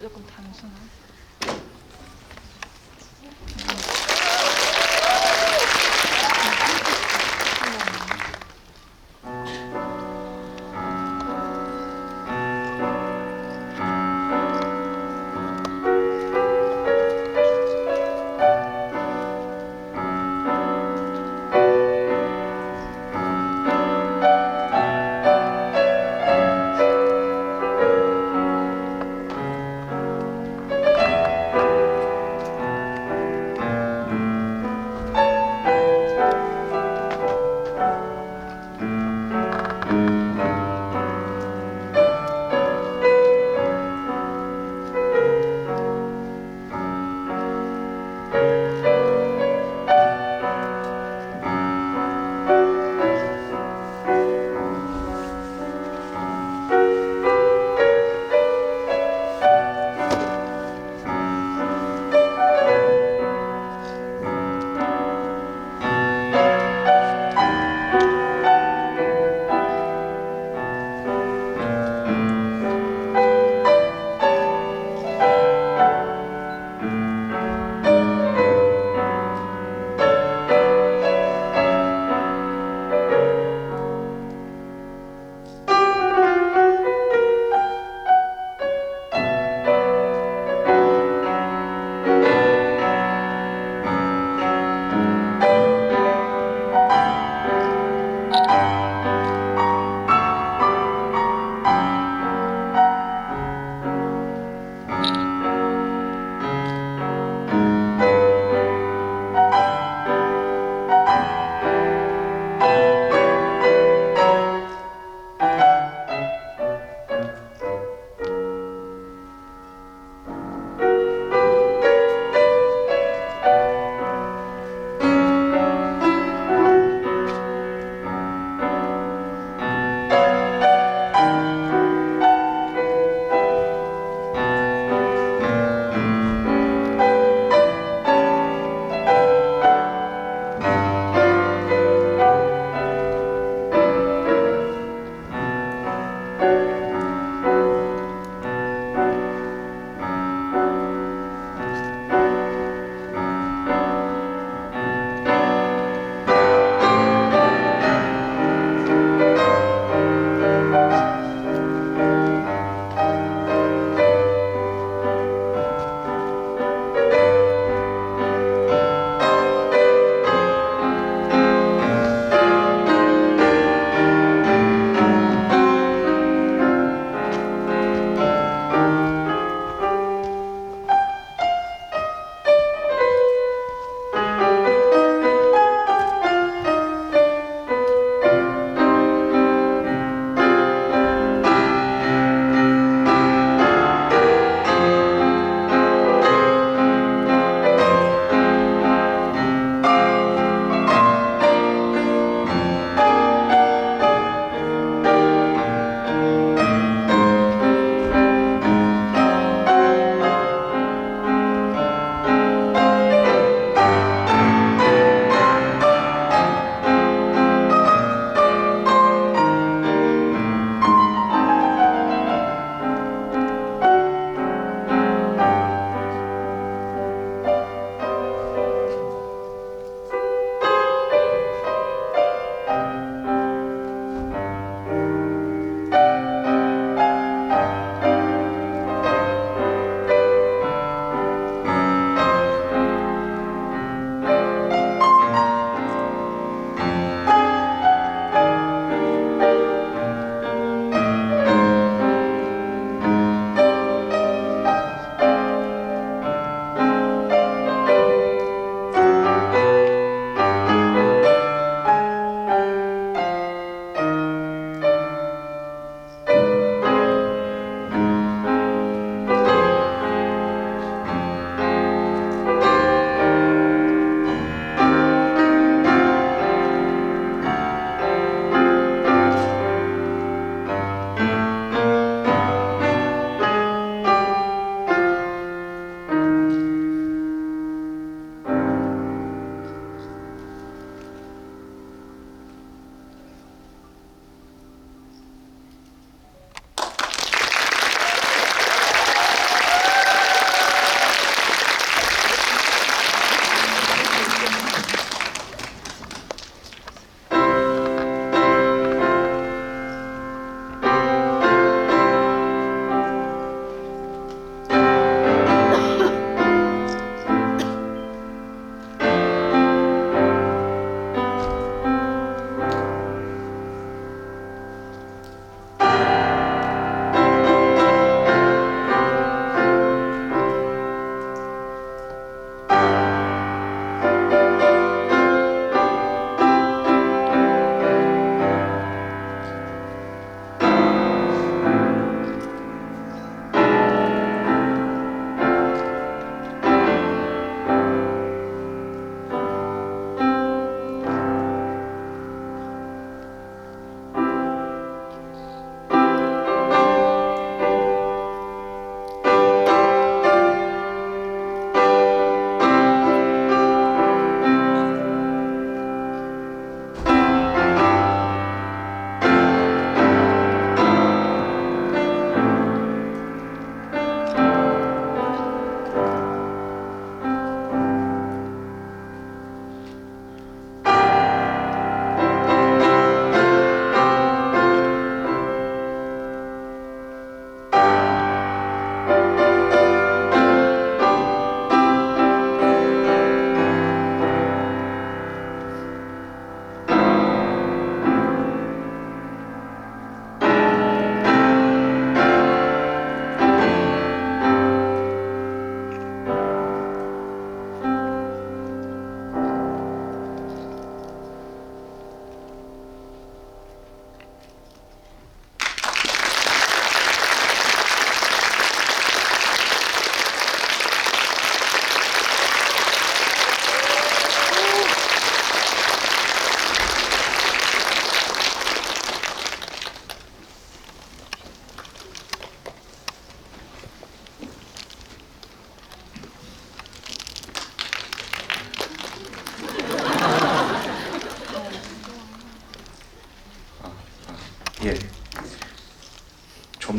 조금 단순한.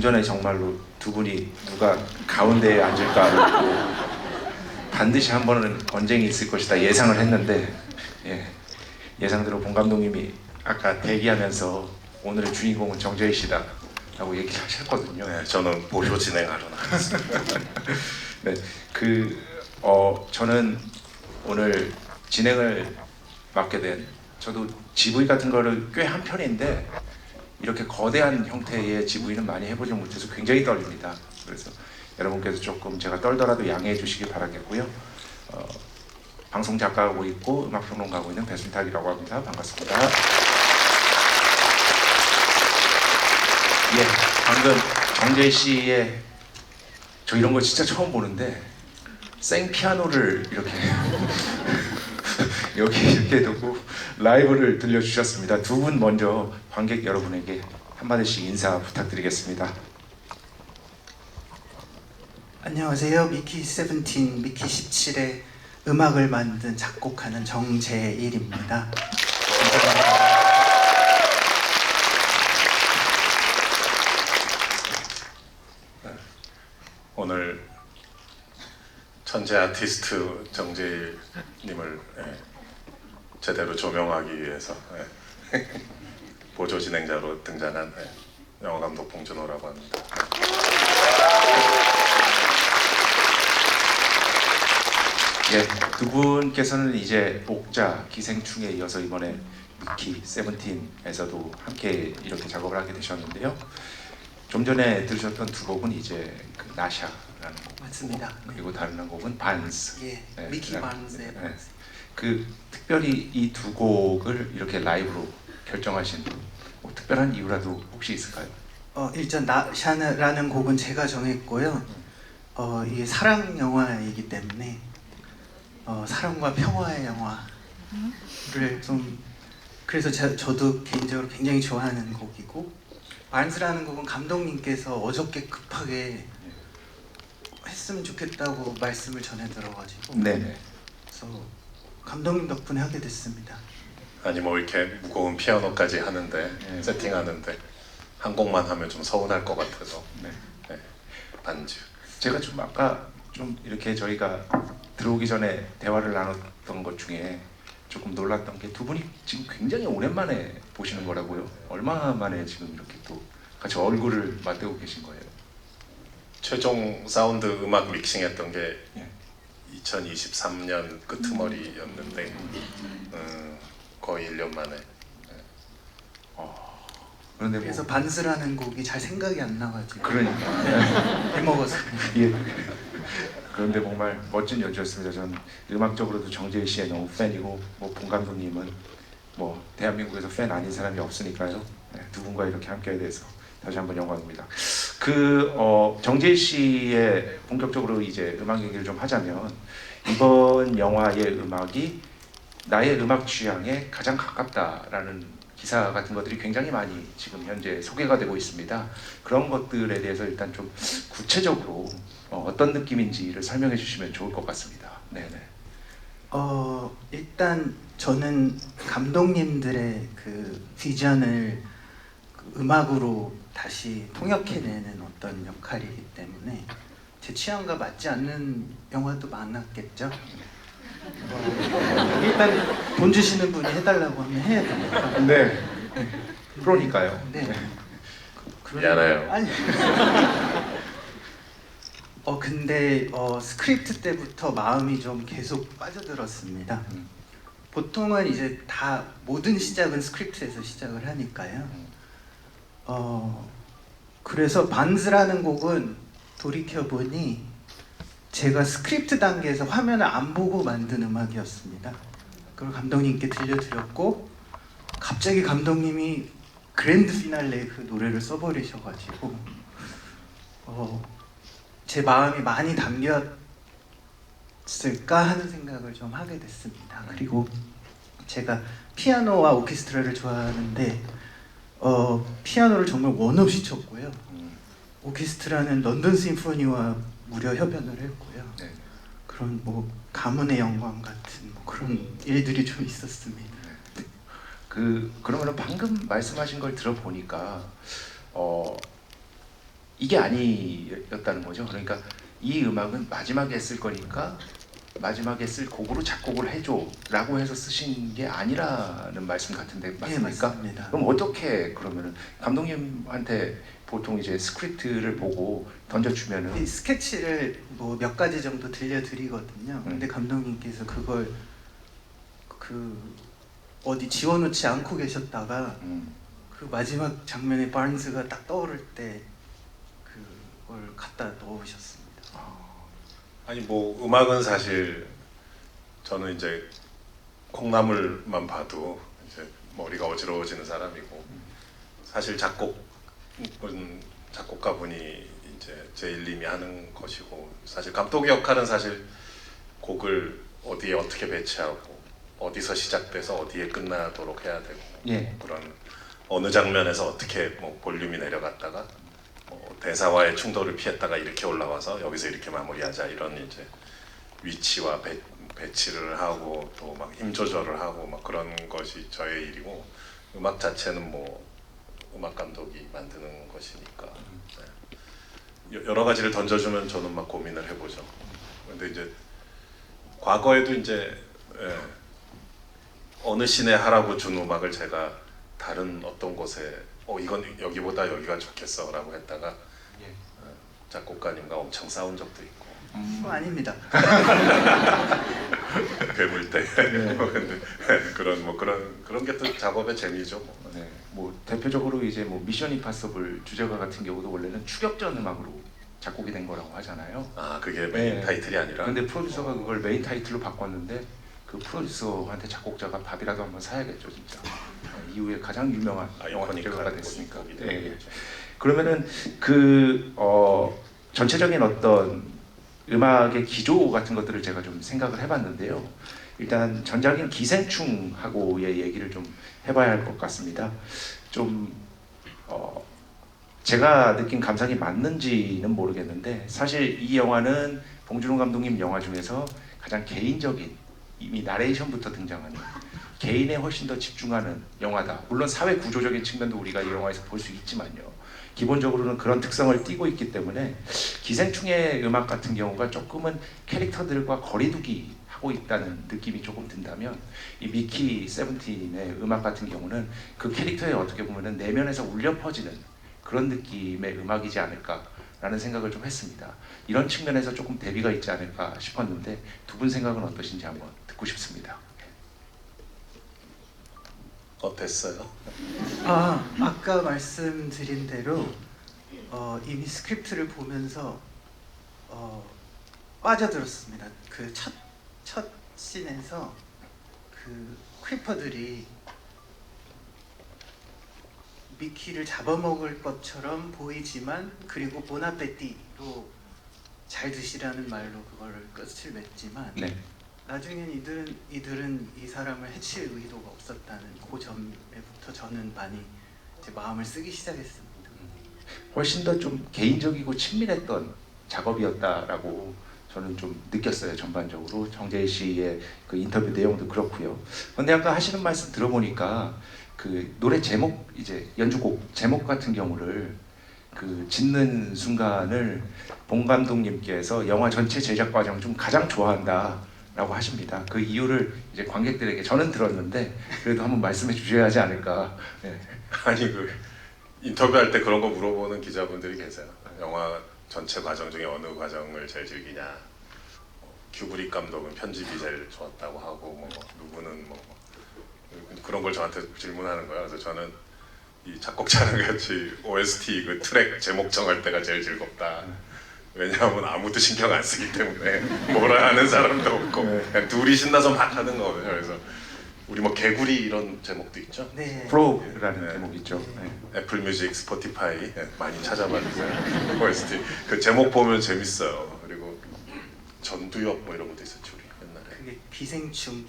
좀 전에 정말로 두 분이 누가 가운데에 앉을까 하고 반드시 한 번은 언쟁이 있을 것이다 예상을 했는데, 예상대로 본 감독님이 아까 대기하면서 오늘의 주인공은 정재희 씨다 라고 얘기를 하셨거든요. 네, 저는 보조 진행하러 나왔습니다. 네, 저는 오늘 진행을 맡게 된, 저도 GV 같은 거를 꽤 한 편인데 이렇게 거대한 형태의 GV는 많이 해보지 못해서 굉장히 떨립니다. 그래서 여러분께서 조금 제가 떨더라도 양해해 주시기 바라겠고요. 방송 작가하고 있고 음악평론가하고 있는 배순탁이라고 합니다. 반갑습니다. 방금 정재희 씨의, 저 이런 거 진짜 처음 보는데 생 피아노를 이렇게 여기 이렇게 두고 라이브를 들려주셨습니다. 두 분 먼저 관객 여러분에게 한마디씩 인사 부탁드리겠습니다. 안녕하세요. 미키 17, 미키 17의 음악을 만든 작곡하는 정재일입니다. 오늘 천재 아티스트 정재일님을 제대로 조명하기 위해서 보조 진행자로 등장한 영화감독 봉준호라고 합니다. 두 분께서는 이제 옥자, 기생충에 이어서 이번에 미키 17에서도 함께 이렇게 작업을 하게 되셨는데요. 좀 전에 들으셨던 두 곡은 이제 그 나샤라는 곡, 맞습니다. 그리고 다른 한 곡은 반스. 미키 반스의 반스. 그 특별히 이 두 곡을 이렇게 라이브로 결정하신 뭐 특별한 이유라도 혹시 있을까요? 일단 나샤라는 곡은 제가 정했고요. 이게 사랑 영화이기 때문에 사랑과 평화의 영화를 좀, 그래서 저도 개인적으로 굉장히 좋아하는 곡이고, 반스라는 곡은 감독님께서 어저께 급하게 했으면 좋겠다고 말씀을 전해 들어가지고 그래서 감독님 덕분에 하게 됐습니다. 아니 뭐 이렇게 무거운 피아노까지 하는데 세팅하는데 한 곡만 하면 좀 서운할 것 같아서 반주. 제가 좀 아까 좀 이렇게 저희가 들어오기 전에 대화를 나눴던 것 중에 조금 놀랐던 게 두 분이 지금 굉장히 오랜만에 보시는 거라고요. 얼마 만에 지금 이렇게 또 같이 얼굴을 맞대고 계신 거예요? 최종 사운드 음악 믹싱했던 게 2023년 끄트머리였는데 거의 1년 만에. 그런데 그래서 반스라는 곡이 잘 생각이 안 나가지고 그러니까 해먹었어요. 그런데 정말 멋진 연주였습니다. 전 음악적으로도 정재희 씨의 너무 팬이고, 뭐 본 감독님은 뭐 대한민국에서 팬 아닌 사람이 없으니까요. 두 분과 이렇게 함께하게 돼서 다시 한번 영광입니다. 정재희 씨의 본격적으로 이제 음악 얘기를 좀 하자면, 이번 영화의 음악이 나의 음악 취향에 가장 가깝다라는 기사 같은 것들이 굉장히 많이 지금 현재 소개가 되고 있습니다. 그런 것들에 대해서 일단 좀 구체적으로 어떤 느낌인지를 설명해 주시면 좋을 것 같습니다. 일단 저는 감독님들의 그 비전을 그 음악으로 다시 통역해내는 어떤 역할이기 때문에 제 취향과 맞지 않는 영화도 많았겠죠. 일단 돈 주시는 분이 해달라고 하면 해야 되니까. 그러니까요. 미안해요. 아니. 근데 스크립트 때부터 마음이 좀 계속 빠져들었습니다. 보통은 이제 다 모든 시작은 스크립트에서 시작을 하니까요. 그래서 반스라는 곡은 돌이켜 보니 제가 스크립트 단계에서 화면을 안 보고 만든 음악이었습니다. 그걸 감독님께 들려드렸고, 갑자기 감독님이 그랜드 피날레 그 노래를 써버리셔가지고 제 마음이 많이 담겼을까 하는 생각을 좀 하게 됐습니다. 그리고 제가 피아노와 오케스트라를 좋아하는데 피아노를 정말 원 없이 쳤고요. 오케스트라는 런던 심포니와 무려 협연을 했고요. 그런 뭐 가문의 영광 같은 뭐 그런 일들이 좀 있었습니다. 그러면 방금 말씀하신 걸 들어보니까 이게 아니었다는 거죠. 그러니까 이 음악은 마지막에 쓸 거니까 마지막에 쓸 곡으로 작곡을 해줘라고 해서 쓰신 게 아니라는 말씀 같은데 맞습니까? 맞습니다. 그럼 어떻게 그러면은 감독님한테 보통 이제 스크립트를 보고 던져주면은 이 스케치를 뭐 몇 가지 정도 들려드리거든요. 근데 감독님께서 그걸 그 어디 지워놓지 않고 계셨다가 그 마지막 장면에 바른스가 딱 떠오를 때 그걸 갖다 넣으셨습니다. 아니 뭐 음악은 사실 저는 이제 콩나물만 봐도 이제 머리가 어지러워지는 사람이고 사실 작곡은 작곡가분이 이제 제일님이 하는 것이고 사실 감독의 역할은 사실 곡을 어디에 어떻게 배치하고 어디서 시작돼서 어디에 끝나도록 해야 되고 예. 그런 어느 장면에서 어떻게 뭐 볼륨이 내려갔다가 대사와의 충돌을 피했다가 이렇게 올라와서 여기서 이렇게 마무리하자 이런 이제 위치와 배치를 하고 또 막 힘 조절을 하고 막 그런 것이 저의 일이고 음악 자체는 뭐 음악 감독이 만드는 것이니까 네. 여러 가지를 던져주면 저는 막 고민을 해보죠. 근데 이제 과거에도 이제 어느 씬에 하라고 준 음악을 제가 다른 어떤 곳에 이건 여기보다 여기가 좋겠어라고 했다가 작곡가님과 엄청 싸운 적도 있고 아닙니다. 괴물때 근데 그런 게 또 작업의 재미죠. 뭐. 네, 뭐 대표적으로 이제 뭐 미션 임파서블 주제가 같은 경우도 원래는 추격전 음악으로 작곡이 된 거라고 하잖아요. 아 그게 메인 네. 타이틀이 아니라. 근데 프로듀서가 그걸 메인 타이틀로 바꿨는데 그 프로듀서한테 작곡자가 밥이라도 한번 사야겠죠 진짜. 이후에 가장 유명한 영화 주제가가 됐으니까. 네. 그러면은 그 전체적인 어떤 음악의 기조 같은 것들을 제가 좀 생각을 해봤는데요. 일단 전작인 기생충하고의 얘기를 좀 해봐야 할 것 같습니다. 좀 제가 느낀 감상이 맞는지는 모르겠는데 사실 이 영화는 봉준호 감독님 영화 중에서 가장 개인적인 이미 나레이션부터 등장하는 개인에 훨씬 더 집중하는 영화다. 물론 사회 구조적인 측면도 우리가 이 영화에서 볼 수 있지만요. 기본적으로는 그런 특성을 띠고 있기 때문에 기생충의 음악 같은 경우가 조금은 캐릭터들과 거리두기 하고 있다는 느낌이 조금 든다면 이 미키 세븐틴의 음악 같은 경우는 그 캐릭터에 어떻게 보면은 내면에서 울려 퍼지는 그런 느낌의 음악이지 않을까라는 생각을 좀 했습니다. 이런 측면에서 조금 대비가 있지 않을까 싶었는데 두 분 생각은 어떠신지 한번 듣고 싶습니다. 어땠어요? 아까 말씀드린 대로 이미 스크립트를 보면서 빠져들었습니다. 그 첫 씬에서 그 크리퍼들이 미키를 잡아먹을 것처럼 보이지만 그리고 보나페티로 잘 드시라는 말로 그거를 끝을 맺지만 네. 나중엔 이들은 이 사람을 해칠 의도가 없었다는 그 점에부터 저는 많이 제 마음을 쓰기 시작했습니다. 훨씬 더 좀 개인적이고 친밀했던 작업이었다라고 저는 좀 느꼈어요. 전반적으로 정재희 씨의 그 인터뷰 내용도 그렇고요. 근데 아까 하시는 말씀 들어보니까 그 노래 제목 이제 연주곡 제목 같은 경우를 그 짓는 순간을 봉 감독님께서 영화 전체 제작 과정 중 가장 좋아한다라고 하십니다. 그 이유를 이제 관객들에게 저는 들었는데 그래도 한번 말씀해 주셔야 하지 않을까. 네. 아니 그 인터뷰할 때 그런 거 물어보는 기자분들이 계세요. 영화 전체 과정 중에 어느 과정을 제일 즐기냐. 큐브릭 감독은 편집이 제일 좋았다고 하고 뭐 누구는 뭐 그런 걸 저한테 질문하는 거예요. 그래서 저는 이 작곡자랑 같이 OST 그 트랙 제목 정할 때가 제일 즐겁다. 왜냐하면 아무도 신경 안 쓰기 때문에 뭐라 하는 사람도 없고 그냥 둘이 신나서 막 하는 거거든요. 그래서 우리 뭐 개구리 이런 제목도 있죠. 네. 프로라는 네. 제목 있죠. 네. 애플 뮤직, 스포티파이 많이 찾아봐주세요. OST 그 제목 보면 재밌어요. 그리고 전두엽 뭐 이런 것도 있었죠 우리 옛날에. 그게 기생충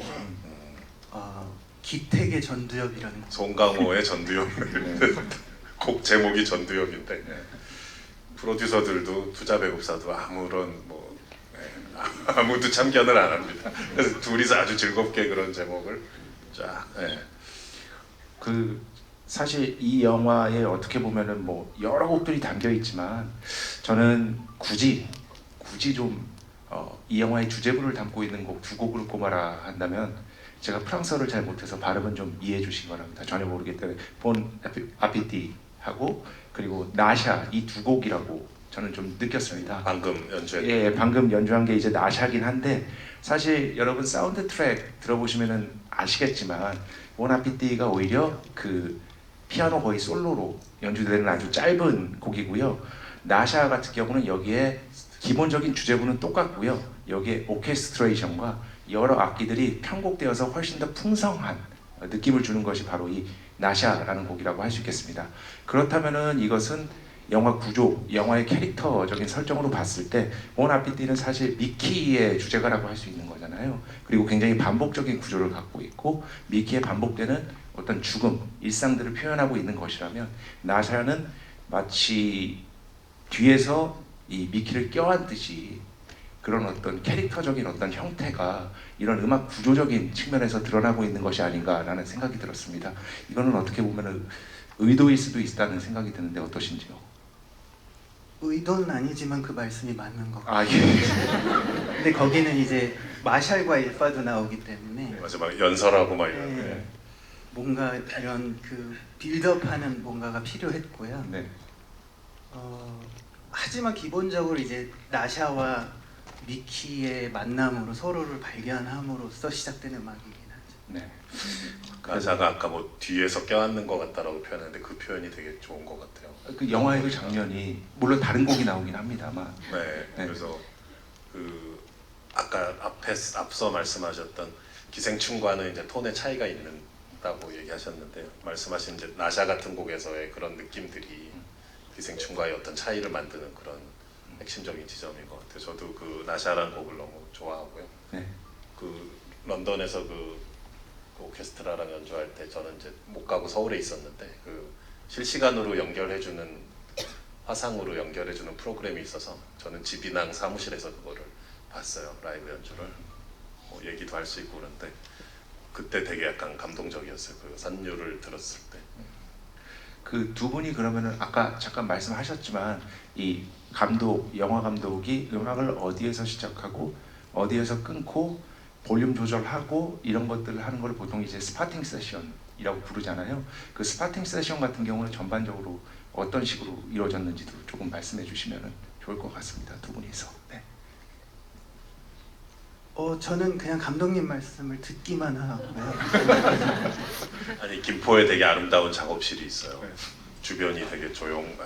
기택의 전두엽이라는 거. 송강호의 전두엽. 곡 제목이 전두엽인데 프로듀서들도 투자 배급사도 아무런 뭐 아무도 참견을 안 합니다. 그래서 둘이서 아주 즐겁게 그런 제목을 쫙. 그 사실 이 영화에 어떻게 보면은 뭐 여러 곡들이 담겨 있지만 저는 굳이 좀 이 영화의 주제부를 담고 있는 곡 두 곡을 꼽아라 한다면 제가 프랑스어를 잘 못해서 발음은 좀 이해해 주시기 바랍니다. 전혀 모르기 때문에 본 아피티하고 그리고 나샤 이 두 곡이라고 저는 좀 느꼈습니다. 방금 연주했던 예, 방금 연주한 게 이제 나샤긴 한데 사실 여러분 사운드 트랙 들어보시면은 아시겠지만 보나피티가 오히려 그 피아노 거의 솔로로 연주되는 아주 짧은 곡이고요. 나샤 같은 경우는 여기에 기본적인 주제부는 똑같고요. 여기에 오케스트레이션과 여러 악기들이 편곡되어서 훨씬 더 풍성한 느낌을 주는 것이 바로 이 나샤라는 곡이라고 할 수 있겠습니다. 그렇다면은 이것은 영화 구조, 영화의 캐릭터적인 설정으로 봤을 때 보나피티는 사실 미키의 주제가라고 할 수 있는 거잖아요. 그리고 굉장히 반복적인 구조를 갖고 있고 미키의 반복되는 어떤 죽음, 일상들을 표현하고 있는 것이라면 나샤는 마치 뒤에서 이 미키를 껴안듯이 그런 어떤 캐릭터적인 어떤 형태가 이런 음악 구조적인 측면에서 드러나고 있는 것이 아닌가라는 생각이 들었습니다. 이거는 어떻게 보면 의도일 수도 있다는 생각이 드는데 어떠신지요? 의도는 아니지만 그 말씀이 맞는 것 같아요. 아 예. 근데 거기는 이제 마샬과 일파도 나오기 때문에 마지막 연설하고 막 이런 네, 뭔가 이런 그 빌드업하는 뭔가가 필요했고요. 네. 하지만 기본적으로 이제 나샤와 미키의 만남으로 서로를 발견함으로써 시작되는 음악이긴 하죠. 네. 가사가 아까 뭐 뒤에서 껴안는 것 같다라고 표현했는데 그 표현이 되게 좋은 것 같아요. 그 영화의 그 장면이 물론 다른 곡이 나오긴 합니다만 네, 네. 그래서 그 아까 앞서 말씀하셨던 기생충과는 이제 톤의 차이가 있다고 얘기하셨는데 말씀하신 이제 나샤 같은 곡에서의 그런 느낌들이 기생충과의 어떤 차이를 만드는 그런 핵심적인 지점인 것 같아요. 저도 그 나샤라는 곡을 너무 좋아하고요. 네. 그 런던에서 그 오케스트라랑 연주할 때 저는 이제 못 가고 서울에 있었는데 그 실시간으로 연결해주는 화상으로 연결해주는 프로그램이 있어서 저는 지비낭 사무실에서 그거를 봤어요. 라이브 연주를 뭐 얘기도 할 수 있고 그런데 그때 되게 약간 감동적이었어요. 그 선율을 들었을 때. 그 두 분이 그러면은 아까 잠깐 말씀하셨지만 이 감독, 영화 감독이 음악을 어디에서 시작하고 어디에서 끊고 볼륨 조절하고 이런 것들을 하는 걸 보통 이제 스파팅 세션이라고 부르잖아요. 그 스파팅 세션 같은 경우는 전반적으로 어떤 식으로 이루어졌는지도 조금 말씀해 주시면 좋을 것 같습니다. 두 분이서. 네. 저는 그냥 감독님 말씀을 듣기만 하고요. 아니 김포에 되게 아름다운 작업실이 있어요. 네. 주변이 되게 조용한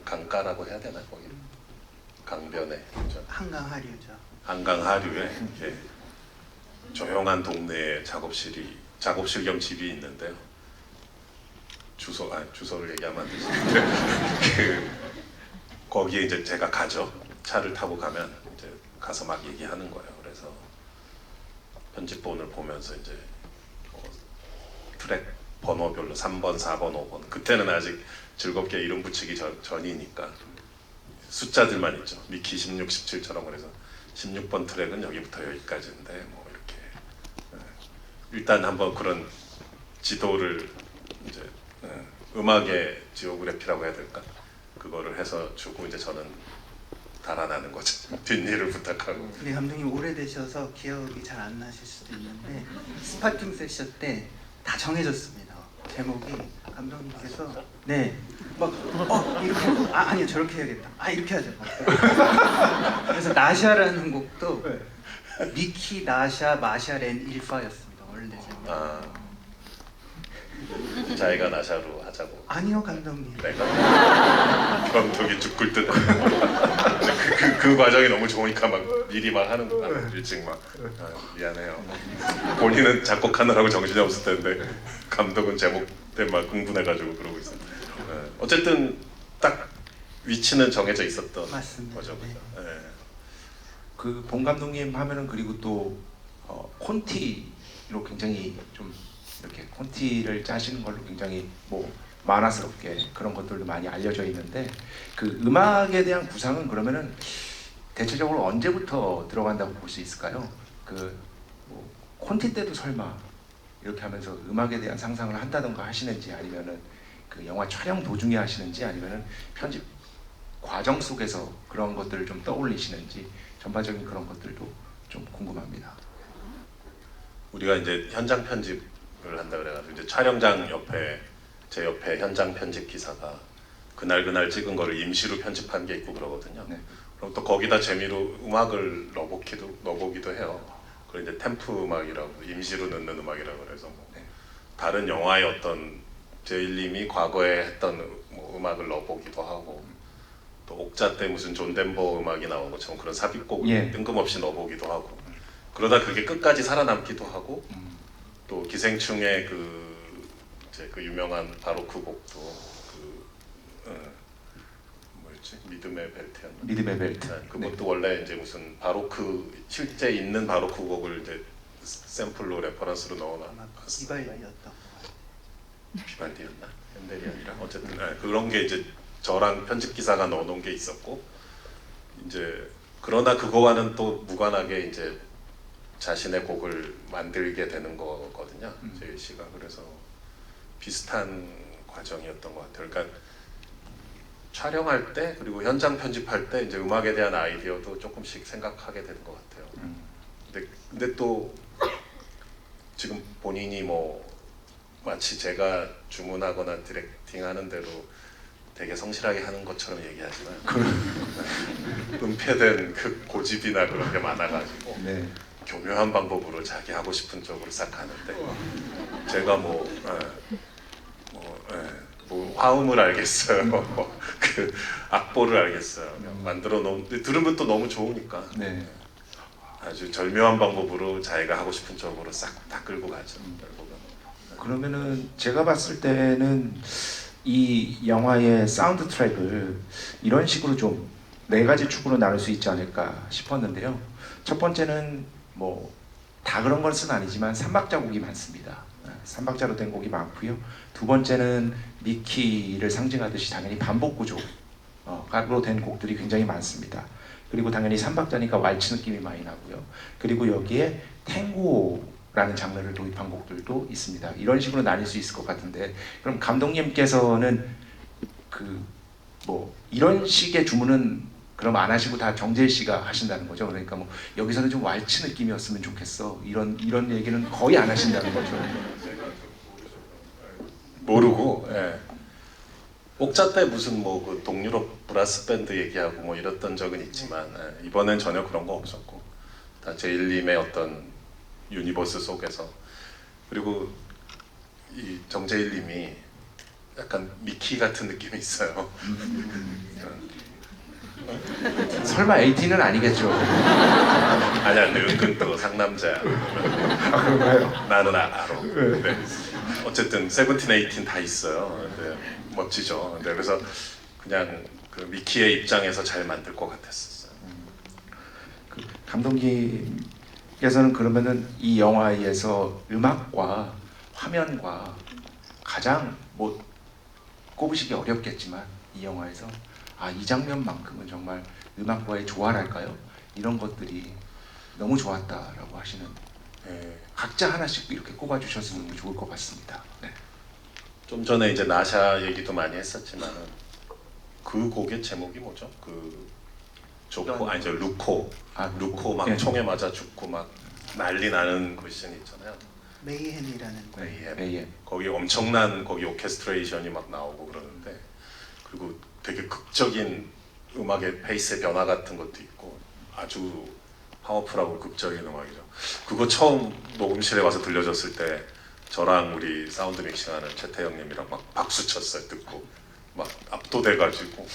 강가라고 해야 되나 거기 강변에 그죠? 한강 하류죠. 한강 하류에 이렇게 조용한 동네에 작업실 겸 집이 있는데요. 주소를 얘기하면 안 되시는데 그 거기에 이제 제가 가죠. 차를 타고 가면 이제 가서 막 얘기하는 거예요. 그래서 편집본을 보면서 이제 트랙 번호별로 3번, 4번, 5번 그때는 아직 즐겁게 이름 붙이기 전이니까 숫자들만 있죠. 미키 16, 17처럼 그래서 16번 트랙은 여기부터 여기까지인데 뭐 이렇게 일단 한번 그런 지도를 이제 음악의 지오그래피라고 해야 될까? 그거를 해서 주고 이제 저는 달아나는 거죠. 뒷일을 부탁하고. 근데 감독님 오래되셔서 기억이 잘 안 나실 수도 있는데 스파팅 세션 때 다 정해졌습니다. 제목이 감독님께서 막 이렇게 아니요 저렇게 해야겠다. 이렇게 하자. 그래서 나샤라는 곡도 미키, 나샤, 마샬 앤 일파였습니다. 원래 제목. 자기가 나샤로 하자고. 아니요 감독님. 내가 감독이 죽을 듯. 그 과정이 너무 좋으니까 막 미리 막 하는구나. 일찍 막 미안해요. 본인은 작곡하느라고 정신이 없을 텐데 감독은 제목 때 막 흥분해가지고 그러고 있어요. 어쨌든 딱 위치는 정해져 있었던 맞습니다. 거죠. 네. 네. 그 본 감독님 하면은 그리고 또 콘티로 굉장히 좀 이렇게 콘티를 짜시는 걸로 굉장히 뭐 만화스럽게 그런 것들도 많이 알려져 있는데 그 음악에 대한 구상은 그러면은 대체적으로 언제부터 들어간다고 볼 수 있을까요? 그 뭐 콘티 때도 설마 이렇게 하면서 음악에 대한 상상을 한다던가 하시는지 아니면은 그 영화 촬영 도중에 하시는지 아니면은 편집 과정 속에서 그런 것들을 좀 떠올리시는지 전반적인 그런 것들도 좀 궁금합니다. 우리가 이제 현장 편집을 한다 그래가지고 이제 촬영장 옆에 제 옆에 현장 편집 기사가 그날 찍은 거를 임시로 편집한 게 있고 그러거든요. 네. 그럼 또 거기다 재미로 음악을 넣어보기도 해요. 그리고 이제 템프 음악이라고 임시로 넣는 음악이라고 그래서 뭐 네. 다른 영화의 어떤 제일님이 과거에 했던 뭐 음악을 넣어보기도 하고 또 옥자 때 무슨 존 덴버 음악이 나온 것처럼 그런 삽입곡을 예. 뜬금없이 넣어보기도 하고 그러다 그게 끝까지 살아남기도 하고 또 기생충의 이제 그 유명한 바로크 곡도 뭐였지 믿음의 벨트였나? 리듬의 벨트. 네, 그것도 원래 이제 무슨 바로크 실제 있는 바로크 곡을 이제 샘플로 레퍼런스로 아마 넣어놨어. 이발이었던 비발디였나? 핸델이 아니라 어쨌든 그런 게 이제 저랑 편집 기사가 넣어놓은 게 있었고 이제 그러나 그거와는 또 무관하게 이제 자신의 곡을 만들게 되는 거거든요. 제일 씨가 그래서 비슷한 과정이었던 것 같아요. 그러니까 촬영할 때 그리고 현장 편집할 때 이제 음악에 대한 아이디어도 조금씩 생각하게 되는 것 같아요. 근데 또 지금 본인이 뭐 마치 제가 주문하거나 디렉팅하는 대로 되게 성실하게 하는 것처럼 얘기하지만 은폐된 그 고집이나 그런 게 많아가지고 네. 교묘한 방법으로 자기 하고 싶은 쪽으로 싹 가는데 제가 뭐 화음을 알겠어요. 그 악보를 알겠어요. 만들어 놓은 들으면 또 너무 좋으니까 네. 아주 절묘한 방법으로 자기가 하고 싶은 쪽으로 싹 다 끌고 가죠. 결국은. 그러면은 제가 봤을 때는 이 영화의 사운드 트랙을 이런 식으로 좀 네 가지 축으로 나눌 수 있지 않을까 싶었는데요. 첫 번째는 뭐 다 그런 것은 아니지만 3박자 곡이 많습니다. 3박자로 된 곡이 많고요. 두 번째는 미키를 상징하듯이 당연히 반복 구조로 된 곡들이 굉장히 많습니다. 그리고 당연히 3박자니까 왈츠 느낌이 많이 나고요. 그리고 여기에 탱고라는 장르를 도입한 곡들도 있습니다. 이런 식으로 나뉠 수 있을 것 같은데 그럼 감독님께서는 뭐 이런 식의 주문은 그럼 안 하시고 다 정재일 씨가 하신다는 거죠. 그러니까 뭐 여기서는 좀 왈츠 느낌이었으면 좋겠어. 이런 얘기는 거의 안 하신다는 거죠. 모르고 옥자 때 무슨 뭐 그 동유럽 브라스 밴드 얘기하고 뭐 이랬던 적은 있지만 이번엔 전혀 그런 거 없었고 다 제일님의 어떤 유니버스 속에서 그리고 이 정재일님이 약간 미키 같은 느낌이 있어요. 설마 에이티는 아니겠죠? 아니야, 은근 또 상남자야. 아 그런가요? 나는 알아. 네. 어쨌든 세븐틴, 에이틴 다 있어요. 근데 멋지죠. 근데 그래서 그냥 그 미키의 입장에서 잘 만들 것 같았었어요. 감독님께서는 그러면은 이 영화에서 음악과 화면과 가장 뭐 꼽으시기 어렵겠지만 이 영화에서 이 장면만큼은 정말 음악과의 조화랄까요? 이런 것들이 너무 좋았다라고 하시는 각자 하나씩 이렇게 꼽아주셨으면 좋을 것 같습니다. 네. 좀 전에 이제 나샤 얘기도 많이 했었지만은 그 곡의 제목이 뭐죠? 그 좋고 아니죠 루코. 루코 막 네. 총에 맞아 죽고 막 난리 나는 그 씬 있잖아요. 메이햄이라는 거. 예. 거기 엄청난 거기 오케스트레이션이 막 나오고 그러는데 그리고 되게 극적인 음악의 페이스의 변화 같은 것도 있고 아주 파워풀하고 극적인 음악이죠. 그거 처음 녹음실에 와서 들려줬을 때 저랑 우리 사운드 믹싱하는 최태영님이랑 막 박수 쳤어요. 듣고 막 압도돼가지고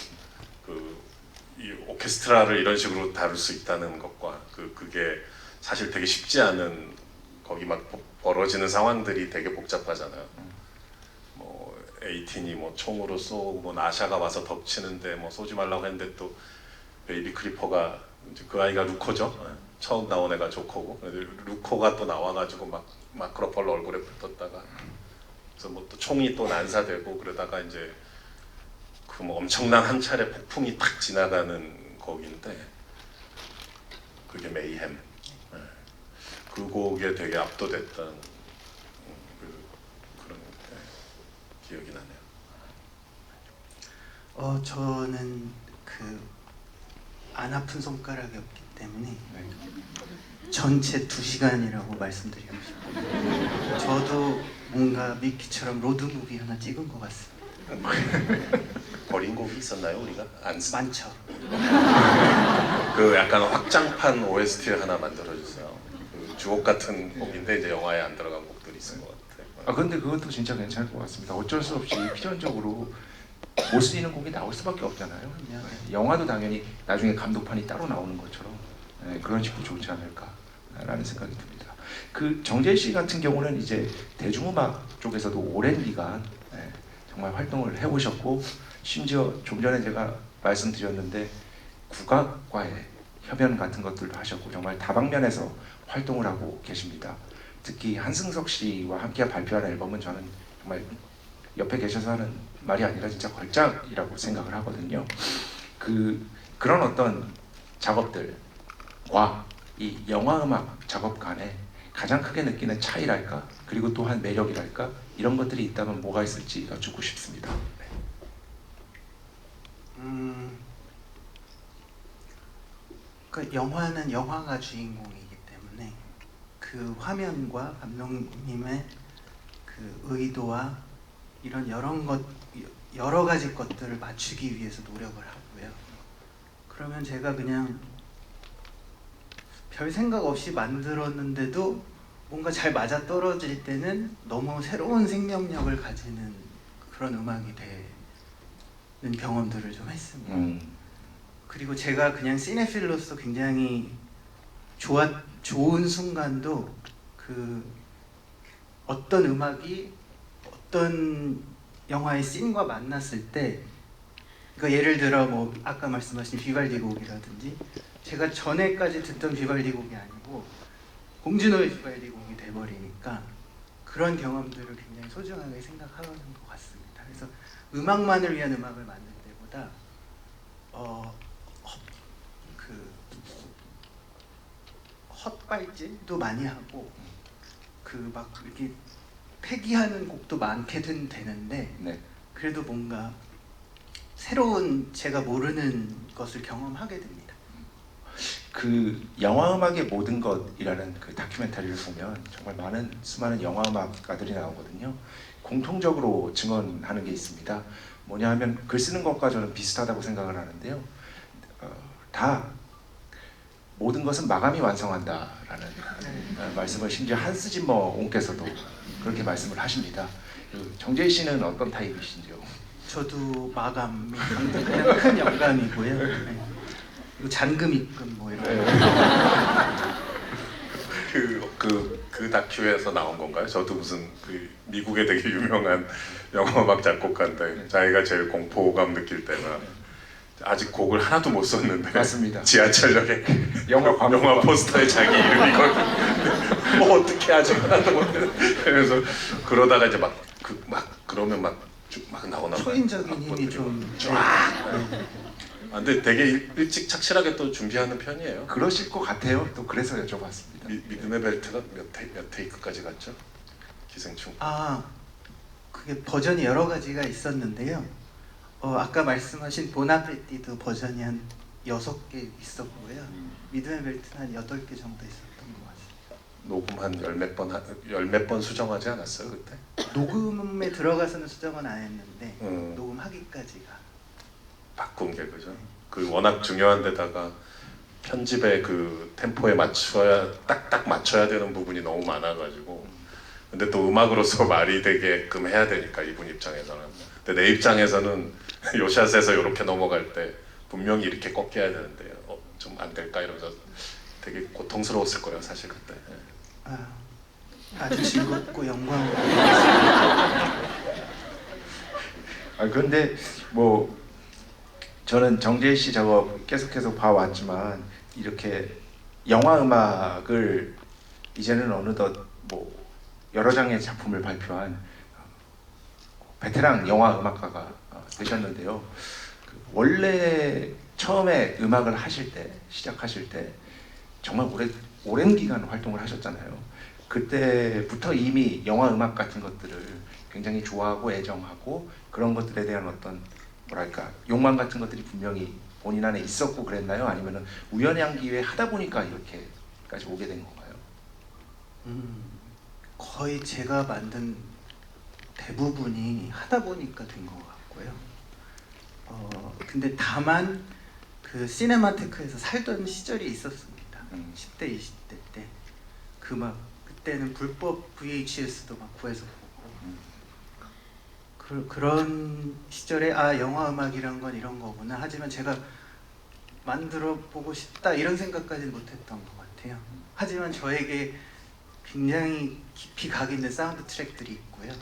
이 오케스트라를 이런 식으로 다룰 수 있다는 것과 그게 사실 되게 쉽지 않은 거기 막 벌어지는 상황들이 되게 복잡하잖아요. 뭐 에이틴이 뭐 총으로 쏘고 뭐 나샤가 와서 덮치는데 뭐 쏘지 말라고 했는데 또 베이비 크리퍼가 이제 그 아이가 루코죠. 처음 나온 애가 조코고 루코가 또 나와가지고 막 마크로폴로 얼굴에 붙었다가 그래서 뭐 또 총이 또 난사되고 그러다가 이제 그 뭐 엄청난 한 차례 폭풍이 탁 지나가는 곡인데 그게 메이햄. 그 곡에 되게 압도됐던 기억이 나네요. 저는 그 안 아픈 손가락이었기 때문에 전체 2시간이라고 말씀드리고 싶고, 저도 뭔가 미키처럼 로드무비 하나 찍은 것 같습니다. 버린 곡이 있었나요 우리가? 안 쓰. 많죠. 그 약간 확장판 OST를 하나 만들어 주세요. 그 주옥 같은 곡인데 이제 영화에 안 들어간 곡들이 있을 것 같아요. 아 근데 그것도 진짜 괜찮을 것 같습니다. 어쩔 수 없이 필연적으로 못 쓰이는 곡이 나올 수밖에 없잖아요. 영화도 당연히 나중에 감독판이 따로 나오는 것처럼 그런 식으로 좋지 않을까라는 생각이 듭니다. 그 정재희 씨 같은 경우는 이제 대중음악 쪽에서도 오랜 기간 정말 활동을 해오셨고, 심지어 좀 전에 제가 말씀드렸는데 국악과의 협연 같은 것들도 하셨고 정말 다방면에서 활동을 하고 계십니다. 특히 한승석 씨와 함께 발표한 앨범은 저는 정말 옆에 계셔서 하는 말이 아니라 진짜 걸작이라고 생각을 하거든요. 그런 어떤 작업들과 이 영화음악 작업 간에 가장 크게 느끼는 차이랄까, 그리고 또한 매력이랄까, 이런 것들이 있다면 뭐가 있을지 여쭙고 싶습니다. 그 영화는 영화가 주인공이기 때문에 그 화면과 감독님의 그 의도와 이런 여러 가지 것들을 맞추기 위해서 노력을 하고요. 그러면 제가 그냥 별 생각 없이 만들었는데도 뭔가 잘 맞아 떨어질 때는 너무 새로운 생명력을 가지는 그런 음악이 되는 경험들을 좀 했습니다. 그리고 제가 그냥 시네필로서 굉장히 좋은 순간도 그 어떤 음악이 어떤 영화의 씬과 만났을 때, 그러니까 예를 들어 뭐 아까 말씀하신 비발디 곡이라든지, 제가 전에까지 듣던 비발디 곡이 아니고 봉준호의 비발디 곡이 돼버리니까 그런 경험들을 굉장히 소중하게 생각하는 것 같습니다. 그래서 음악만을 위한 음악을 만들 때보다 헛발질도 많이 하고 그 막 이렇게 폐기하는 곡도 많게 되는데 그래도 뭔가 새로운 제가 모르는 것을 경험하게 됩니다. 그 영화음악의 모든 것이라는 그 다큐멘터리를 보면 정말 수많은 영화음악가들이 나오거든요. 공통적으로 증언하는 게 있습니다. 뭐냐 하면 글 쓰는 것과 저는 비슷하다고 생각을 하는데요. 다 모든 것은 마감이 완성한다라는 말씀을 심지어 한스 짐머 옹께서도 그렇게 말씀을 하십니다. 정재희 씨는 어떤 타입이신지요? 저도 마감이 그냥 큰 영감이고요. 그리고 잔금 입금 뭐 이런. 그 다큐에서 나온 건가요? 저도 무슨 그 미국의 되게 유명한 영화음악 작곡가인데 자기가 제일 공포감 느낄 때는 아직 곡을 하나도 못 썼는데 맞습니다. 지하철역에 영화 포스터에 자기 이름이 걸려. 뭐 어떻게 아직 하나도 못 했는데. 그래서 그러다가 이제 그러면 막 나오나 봐요. 초인적인 힘이 좀 근데 되게 일찍 착실하게 또 준비하는 편이에요. 그러실 것 같아요. 또 그래서 여쭤봤습니다. 믿음의 벨트가 몇 테이크까지 갔죠? 기생충. 그게 버전이 여러 가지가 있었는데요. 아까 말씀하신 보나페티도 버전이 한 6개 있었고요. 믿음의 벨트는 한 8개 정도 있었던 것 같습니다. 녹음 한 열 몇 번 수정하지 않았어요 그때? 녹음에 들어가서는 수정은 안 했는데 녹음하기까지가 바꾼 게 그죠? 그 워낙 중요한 데다가 편집의 그 템포에 맞춰야 딱딱 맞춰야 되는 부분이 너무 많아가지고, 근데 또 음악으로서 말이 되게끔 해야 되니까 이분 입장에서는. 근데 내 입장에서는 요 샷에서 이렇게 넘어갈 때 분명히 이렇게 꺾여야 되는데 좀 안 될까 이러면서 되게 고통스러웠을 거예요 사실 그때. 아주 즐겁고 영광으로. 그런데 뭐 저는 정재희 씨 작업 계속해서 봐왔지만 이렇게 영화 음악을 이제는 어느덧 뭐 여러 장의 작품을 발표한 베테랑 영화 음악가가 되셨는데요. 원래 처음에 음악을 시작하실 때 정말 오랜 기간 활동을 하셨잖아요. 그때부터 이미 영화 음악 같은 것들을 굉장히 좋아하고 애정하고 그런 것들에 대한 어떤 뭐랄까 욕망 같은 것들이 분명히 본인 안에 있었고 그랬나요? 아니면은 우연한 기회에 하다 보니까 이렇게까지 오게 된 건가요? 거의 제가 만든 대부분이 하다 보니까 된 것 같고요. 근데 다만 그 시네마테크에서 살던 시절이 있었습니다. 10대, 20대 때. 그때는 불법 VHS도 막 구해서 보고 그런 시절에 영화 음악이란 건 이런 거구나. 하지만 제가 만들어 보고 싶다 이런 생각까지는 못했던 것 같아요. 하지만 저에게 굉장히 깊이 각 있는 사운드 트랙들이 있고요.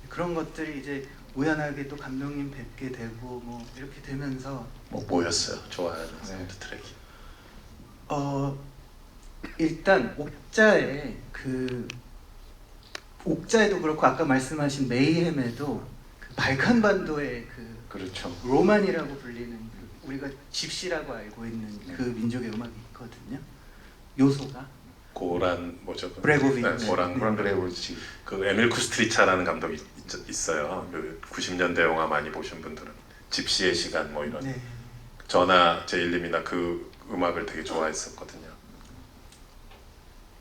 그런 것들이 이제 우연하게 또 감독님 뵙게 되고 뭐 이렇게 되면서 뭐였어요? 좋아하는 사운드 트랙이? 일단 옥자에도 그렇고 아까 말씀하신 메이햄에도 그 발칸반도의 그렇죠. 로만이라고 불리는 우리가 집시라고 알고 있는 그 민족의 음악이 있거든요. 요소가 고란 뭐죠? 브레고비치. 고란 그런 그레이브지. 그 에밀 쿠스트리차라는 감독이 있어요. 그 90년대 영화 많이 보신 분들은 집시의 시간 뭐 이런 네. 저나 제일님이나 그 음악을 되게 좋아했었거든요.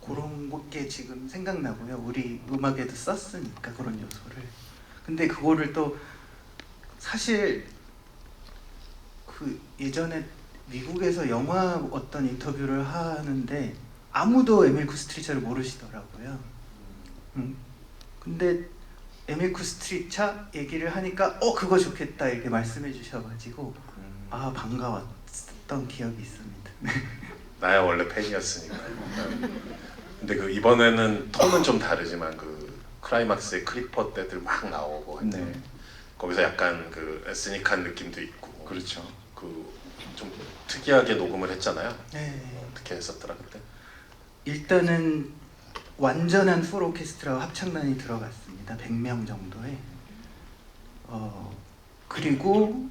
그런 게 지금 생각나고요. 우리 음악에도 썼으니까 그런 요소를. 근데 그거를 또 사실 그 예전에 미국에서 영화 어떤 인터뷰를 하는데 아무도 에밀 쿠스트리차를 모르시더라고요. 근데 에밀 쿠스트리차 얘기를 하니까 그거 좋겠다 이렇게 말씀해 주셔가지고 반가웠던 기억이 있습니다. 나야 원래 팬이었으니까. 근데 그 이번에는 톤은 좀 다르지만 그 클라이막스에 크리퍼 때들 막 나오고 네. 거기서 약간 그 에스닉한 느낌도 있고 그렇죠. 그 좀 특이하게 녹음을 했잖아요. 네. 어떻게 했었더라 그때? 일단은 완전한 풀 오케스트라와 합창단이 들어갔습니다. 100명 정도에. 그리고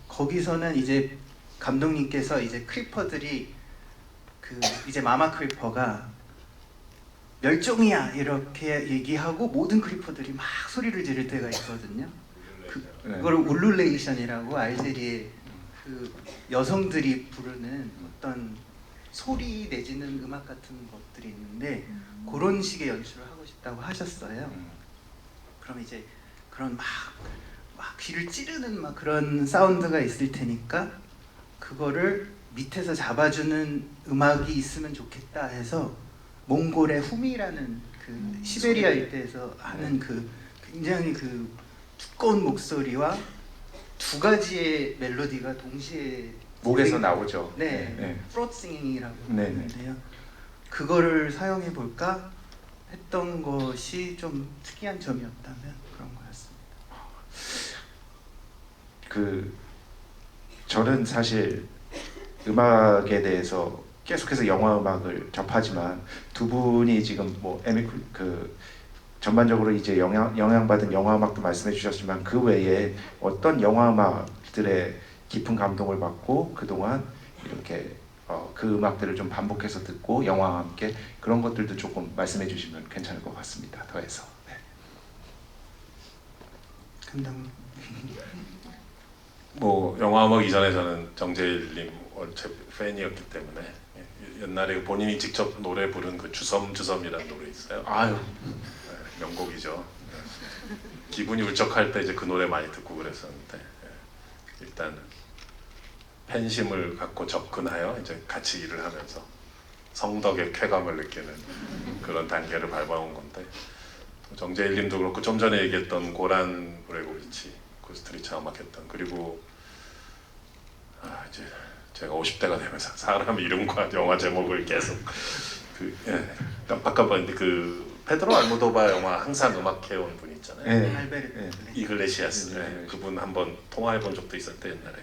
거기서는 이제 감독님께서 이제 크리퍼들이 이제 마마 크리퍼가 멸종이야 이렇게 얘기하고 모든 크리퍼들이 막 소리를 지를 때가 있거든요. 그걸 울룰레이션이라고 알제리의 그 여성들이 부르는 어떤 소리 내지는 음악 같은 것들이 있는데 그런 식의 연출을 하고 싶다고 하셨어요. 그럼 이제 그런 막 귀를 찌르는 막 그런 사운드가 있을 테니까 그거를 밑에서 잡아주는 음악이 있으면 좋겠다 해서 몽골의 후미라는 그 시베리아 일대에서 하는 그 굉장히 그 두꺼운 목소리와 두 가지의 멜로디가 동시에 목에서 나오죠. 네, 프로트 싱잉이라고 네, 네. 하는데요. 그거를 사용해 볼까 했던 것이 좀 특이한 점이었다면 그런 거였습니다. 저는 사실 음악에 대해서 계속해서 영화 음악을 접하지만 두 분이 지금 뭐 전반적으로 이제 영향받은 영화 음악도 말씀해 주셨지만 그 외에 어떤 영화 음악들의 깊은 감동을 받고 그동안 이렇게 그 음악들을 좀 반복해서 듣고 영화와 함께 그런 것들도 조금 말씀해 주시면 괜찮을 것 같습니다. 더해서. 네. 감독님. 뭐 영화 음악 이전에 저는 정재일님 원체 팬이었기 때문에 옛날에 본인이 직접 노래 부른 그 주섬주섬이라는 노래 있어요. 아유, 명곡이죠. 기분이 울적할 때 이제 그 노래 많이 듣고 그랬었는데 일단 팬심을 갖고 접근하여 이제 같이 일을 하면서 성덕의 쾌감을 느끼는 그런 단계를 밟아온 건데 정재일님도 그렇고 좀 전에 얘기했던 고란 브레고비치 쿠스트리차 음악했던 그리고 이제 제가 50대가 되면서 사람 이름과 영화 제목을 계속 깜빡깜빡인데 그 페드로 알모도바 영화 항상 음악해온 분 있잖아요. 네. 알베르토 이글레시아스. 네. 그분 한번 통화해본 적도 있었대 옛날에.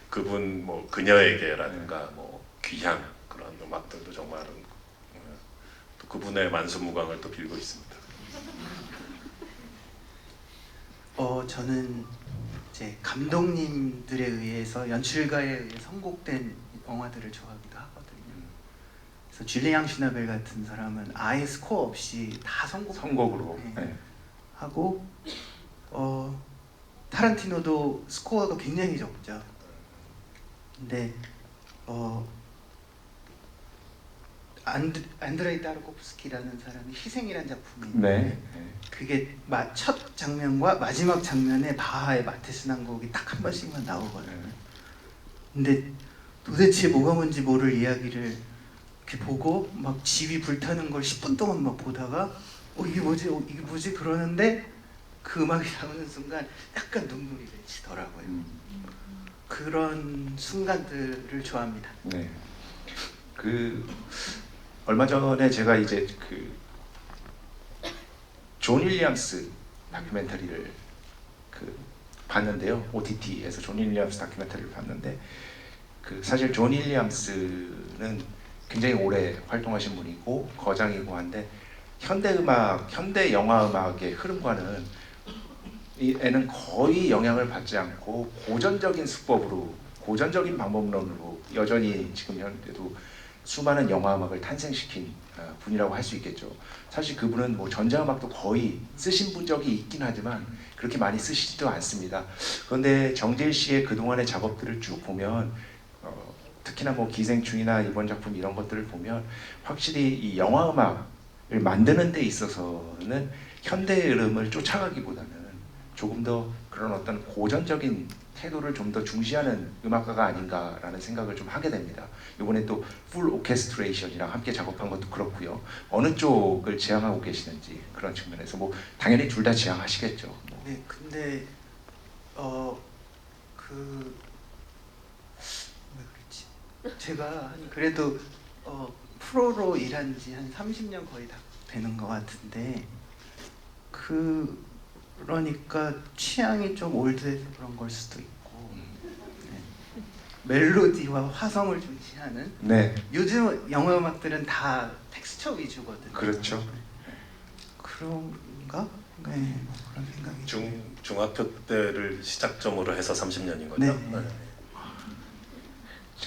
그분 뭐 그녀에게라든가 뭐 귀향 그런 음악들도 정말은 또 그분의 만수무강을 또 빌고 있습니다. 저는 이제 감독님들에 의해서 연출가에 의해 선곡된 영화들을 좋아하기도 하거든요. 그래서 줄리앙 슈나벨 같은 사람은 아예 스코어 없이 다 선곡으로. 네. 네. 하고 타란티노도 스코어가 굉장히 적죠. 근데 안드레이 타르코프스키라는 사람이 희생이라는 작품이 있는데 네. 그게 첫 장면과 마지막 장면에 바하의 마테스난 곡이 딱 한 번씩만 나오거든요. 근데 도대체 뭐가 뭔지 모를 이야기를 이렇게 보고 막 집이 불타는 걸 10분 동안 막 보다가 이게 뭐지? 이게 뭐지? 그러는데 그 음악이 나오는 순간 약간 눈물이 맺히더라고요. 그런 순간들을 좋아합니다. 네. 그 얼마 전에 제가 이제 그 존 윌리엄스 다큐멘터리를 그 봤는데요. OTT에서 존 윌리엄스 다큐멘터리를 봤는데 그 사실 존 윌리엄스는 굉장히 오래 활동하신 분이고 거장이고 한데 현대 음악, 현대 영화 음악의 흐름과는 에는 거의 영향을 받지 않고 고전적인 수법으로, 고전적인 방법론으로 여전히 지금 현대도 수많은 영화 음악을 탄생시킨 분이라고 할 수 있겠죠. 사실 그분은 뭐 전자음악도 거의 쓰신 분 적이 있긴 하지만 그렇게 많이 쓰시지도 않습니다. 그런데 정재일 씨의 그동안의 작업들을 쭉 보면 특히나 뭐 기생충이나 이번 작품 이런 것들을 보면 확실히 이 영화 음악을 만드는 데 있어서는 현대의 흐름을 쫓아가기보다는 조금 더 그런 어떤 고전적인 태도를 좀 더 중시하는 음악가가 아닌가라는 생각을 좀 하게 됩니다. 이번에 또 풀 오케스트레이션이랑 함께 작업한 것도 그렇고요. 어느 쪽을 지향하고 계시는지 그런 측면에서 뭐 당연히 둘 다 지향하시겠죠. 뭐. 네, 근데 왜 그랬지? 제가 그래도 프로로 일한 지 한 30년 거의 다 되는 것 같은데 그러니까 취향이 좀 올드해서 그런 걸 수도 있고 네. 멜로디와 화성을 중시하는 네, 요즘 영화 음악들은 다 텍스처 위주거든요. 그렇죠. 그런가? 네, 뭐 그런 생각이 중학교 때를 시작점으로 해서 30년인 거죠? 네.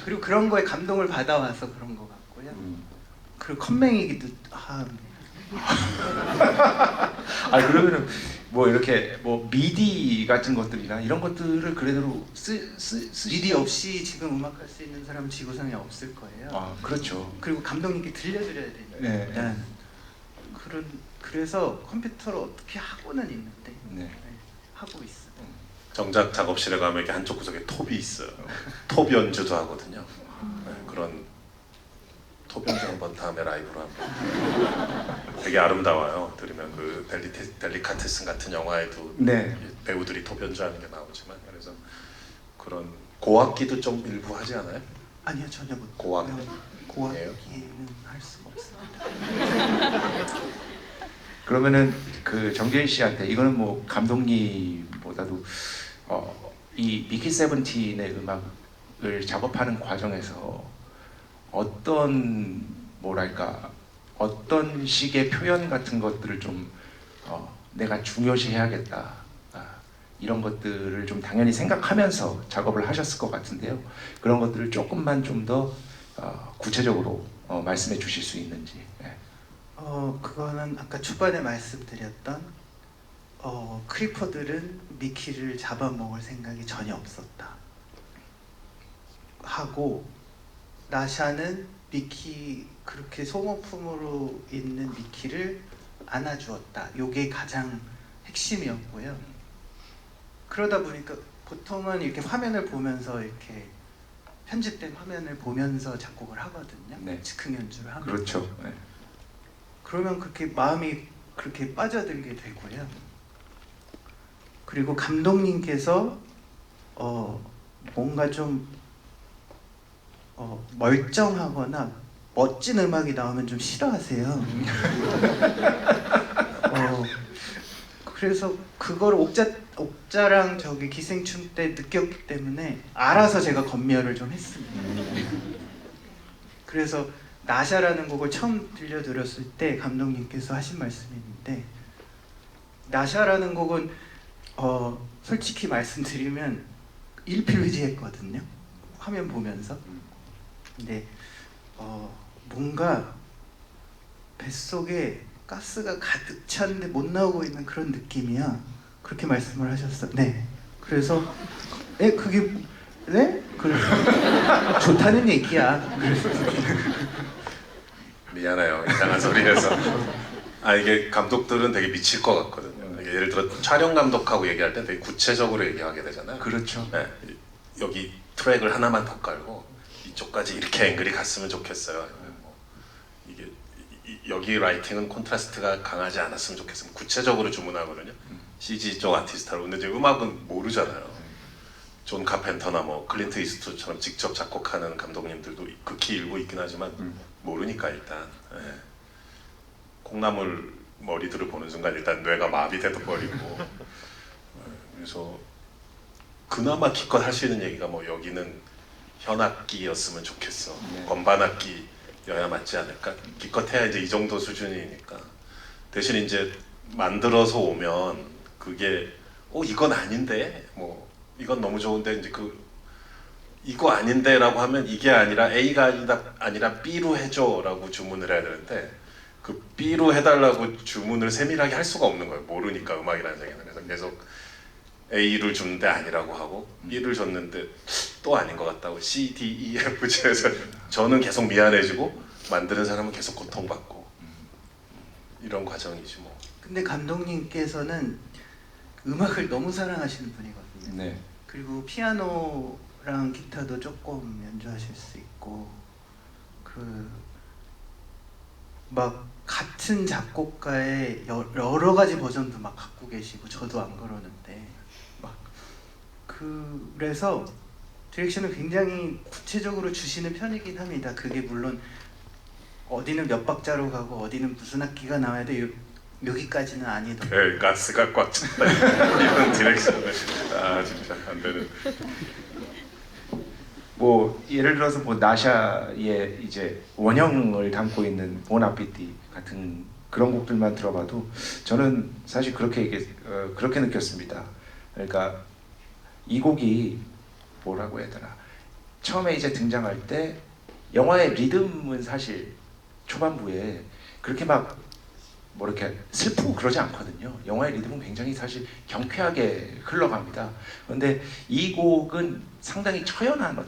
그리고 그런 거에 감동을 받아와서 그런 것 같고요. 그리고 컴맹이기도 그러면은 뭐 이렇게 뭐 미디 같은 것들이나 이런 것들을 그래도 미디 없이 지금 음악할 수 있는 사람은 지구상에 없을 거예요. 그렇죠. 그리고 감독님께 들려드려야 되니까 네. 일단 그래서 컴퓨터로 어떻게 하고는 있는데 네. 하고 있어요. 정작 작업실에 가면 이렇게 한쪽 구석에 톱이 있어요. 톱 연주도 하거든요. 네, 그런 톱 연주 한번 다음에 라이브로 한번. 되게 아름다워요. 들으면 그 델리카테슨 같은 영화에도 네. 배우들이 톱 연주하는 게 나오지만 그래서 그런 고악기도 좀 일부 하지 않아요? 아니요, 전혀 못. 고악기? 고악기는 할 수가 없습니다. 그러면은 그 정재일 씨한테 이거는 뭐 감독님보다도 이 미키 세븐틴의 음악을 작업하는 과정에서 어떤 뭐랄까 어떤 식의 표현 같은 것들을 좀 내가 중요시해야겠다 이런 것들을 좀 당연히 생각하면서 작업을 하셨을 것 같은데요. 그런 것들을 조금만 좀 더 구체적으로 말씀해 주실 수 있는지. 네. 그거는 아까 초반에 말씀드렸던 크리퍼들은 미키를 잡아먹을 생각이 전혀 없었다 하고 나샤는 미키 그렇게 소모품으로 있는 미키를 안아주었다. 요게 가장 핵심이었고요. 그러다 보니까 보통은 이렇게 화면을 보면서 이렇게 편집된 화면을 보면서 작곡을 하거든요. 네. 즉흥 연주를 하면. 그렇죠. 네. 그러면 그렇게 마음이 그렇게 빠져들게 되고요. 그리고 감독님께서 뭔가 좀 멀쩡하거나 멋진 음악이 나오면 좀 싫어하세요. 그래서 그걸 옥자랑 저기 기생충 때 느꼈기 때문에 알아서 제가 검열을 좀 했습니다. 그래서 나샤라는 곡을 처음 들려드렸을 때 감독님께서 하신 말씀이 있는데 나샤라는 곡은 솔직히 말씀드리면 일필휘지했거든요. 화면 보면서. 근데 뭔가 뱃속에 가스가 가득 찼는데 못 나오고 있는 그런 느낌이야. 그렇게 말씀을 하셨어. 네. 그래서 그게 네? 그래. 좋다는 얘기야. 그래서 미안해요. 이상한 소리 해서. 아 이게 감독들은 되게 미칠 것 같거든요. 이게 예를 들어 촬영 감독하고 얘기할 때 되게 구체적으로 얘기하게 되잖아요. 그렇죠. 네, 여기 트랙을 하나만 더 깔고 이쪽까지 이렇게 앵글이 갔으면 좋겠어요. 아니면 뭐 이게 여기 라이팅은 콘트라스트가 강하지 않았으면 좋겠으면 구체적으로 주문하거든요. CG 쪽 아티스트라고. 근데 이제 음악은 모르잖아요. 존 카펜터나 뭐 클린트 이스트우드처럼 직접 작곡하는 감독님들도 극히 일부 있긴 하지만 모르니까 일단 콩나물 머리들을 보는 순간 일단 뇌가 마비돼도 버리고 그래서 그나마 기껏 할 수 있는 얘기가 뭐 여기는 현악기였으면 좋겠어. 네. 건반악기여야 맞지 않을까? 기껏 해야 이제 이 정도 수준이니까. 대신 이제 만들어서 오면 그게 이건 아닌데 뭐 이건 너무 좋은데 이제 이거 아닌데라고 하면 이게 아니라 A가 아니라 B로 해줘라고 주문을 해야 되는데 그 B로 해달라고 주문을 세밀하게 할 수가 없는 거예요. 모르니까 음악이라는 세계는. 그래서 계속 A를 주는데 아니라고 하고 B를 줬는데 또 아닌 것 같다고 C, D, E, F, G에서 저는 계속 미안해지고 만드는 사람은 계속 고통받고 이런 과정이지 뭐. 근데 감독님께서는 음악을 너무 사랑하시는 분이거든요. 네. 그리고 피아노랑 기타도 조금 연주하실 수 있고 막 같은 작곡가의 여러 가지 버전도 막 갖고 계시고 저도 안 그러는데 막 그래서 디렉션을 굉장히 구체적으로 주시는 편이긴 합니다. 그게 물론 어디는 몇 박자로 가고 어디는 무슨 악기가 나와야 돼 여기까지는 아니더라도 네, 가스가 꽉 찼다 이런 디렉션을 진짜 안 되는. 뭐 예를 들어서 뭐 나샤의 이제 원형을 담고 있는 보나피티 같은 그런 곡들만 들어봐도 저는 사실 그렇게 느꼈습니다. 그러니까 이 곡이 뭐라고 해야 되나, 처음에 이제 등장할 때 영화의 리듬은 사실 초반부에 그렇게 막 뭐 이렇게 슬프고 그러지 않거든요. 영화의 리듬은 굉장히 사실 경쾌하게 흘러갑니다. 그런데 이 곡은 상당히 처연한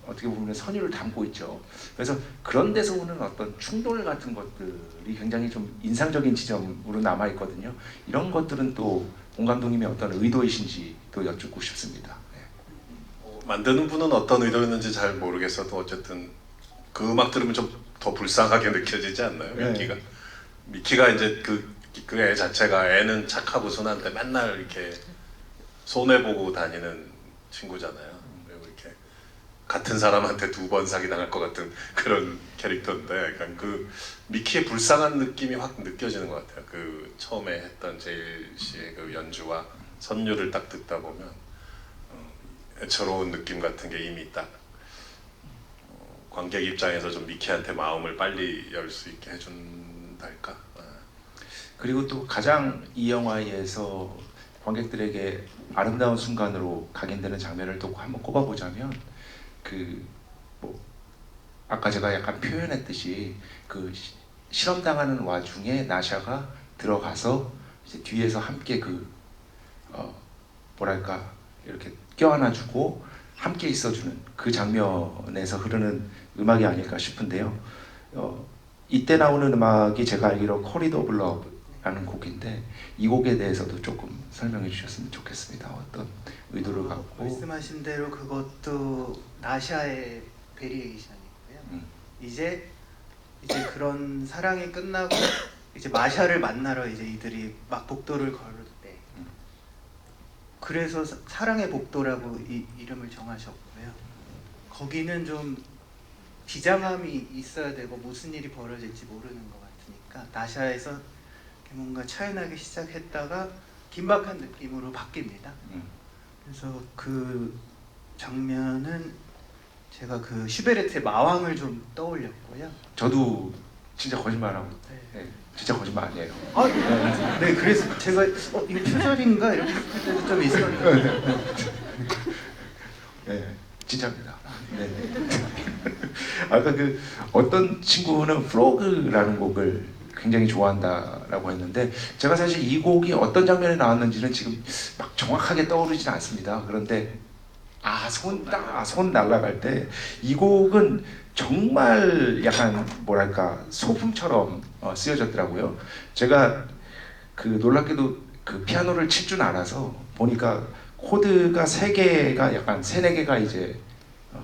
어떻게 보면 선율을 담고 있죠. 그래서 그런 데서 오는 어떤 충돌 같은 것들이 굉장히 좀 인상적인 지점으로 남아 있거든요. 이런 것들은 또 봉 감독님의 어떤 의도이신지 또 여쭙고 싶습니다. 네. 만드는 분은 어떤 의도였는지 잘 모르겠어도 어쨌든 그 음악 들으면 좀 더 불쌍하게 느껴지지 않나요? 네. 미키가 이제 그 애 자체가 애는 착하고 순한데 맨날 이렇게 손해 보고 다니는 친구잖아요. 그리고 이렇게 같은 사람한테 2번 사기당할 것 같은 그런 캐릭터인데, 약간 그 미키의 불쌍한 느낌이 확 느껴지는 것 같아요. 그 처음에 했던 제일 씨의 그 연주와 선율을 딱 듣다 보면 애처로운 느낌 같은 게 이미 딱 관객 입장에서 좀 미키한테 마음을 빨리 열 수 있게 해준달까. 그리고 또 가장 이 영화에서 관객들에게 아름다운 순간으로 각인되는 장면을 또 한번 꼽아보자면 뭐 아까 제가 약간 표현했듯이 그 실험당하는 와중에 나샤가 들어가서 이제 뒤에서 함께 뭐랄까 이렇게 껴안아주고 함께 있어주는 그 장면에서 흐르는 음악이 아닐까 싶은데요. 이때 나오는 음악이 제가 알기로 코리도 오브 러브라는 곡인데 이 곡에 대해서도 조금 설명해 주셨으면 좋겠습니다. 어떤 의도를 갖고. 말씀하신 대로 그것도 나샤의 베리에이션이고요. 이제 그런 사랑이 끝나고 이제 마샤를 만나러 이제 이들이 막 복도를 걸을 때 그래서 사랑의 복도라고 이름을 정하셨고요. 거기는 좀 비장함이 있어야 되고 무슨 일이 벌어질지 모르는 것 같으니까 나샤에서 뭔가 차연하게 시작했다가 긴박한 느낌으로 바뀝니다. 그래서 그 장면은 제가 그 슈베르트의 마왕을 좀 떠올렸고요. 저도 진짜 거짓말하고 네, 진짜 거짓말 아니에요. 네, 그래서 제가 이거 표절인가 이렇게 생각할 때도 좀 있었는데 네, 진짜입니다. 네. 아까 그 어떤 친구는 프로그라는 곡을 굉장히 좋아한다라고 했는데 제가 사실 이 곡이 어떤 장면에 나왔는지는 지금 막 정확하게 떠오르진 않습니다. 그런데 손 날아갈 때 이 곡은 정말 약간 뭐랄까 소품처럼 쓰여졌더라고요. 제가 그 놀랍게도 그 피아노를 칠 줄 알아서 보니까 코드가 3개가 약간 3-4개가 이제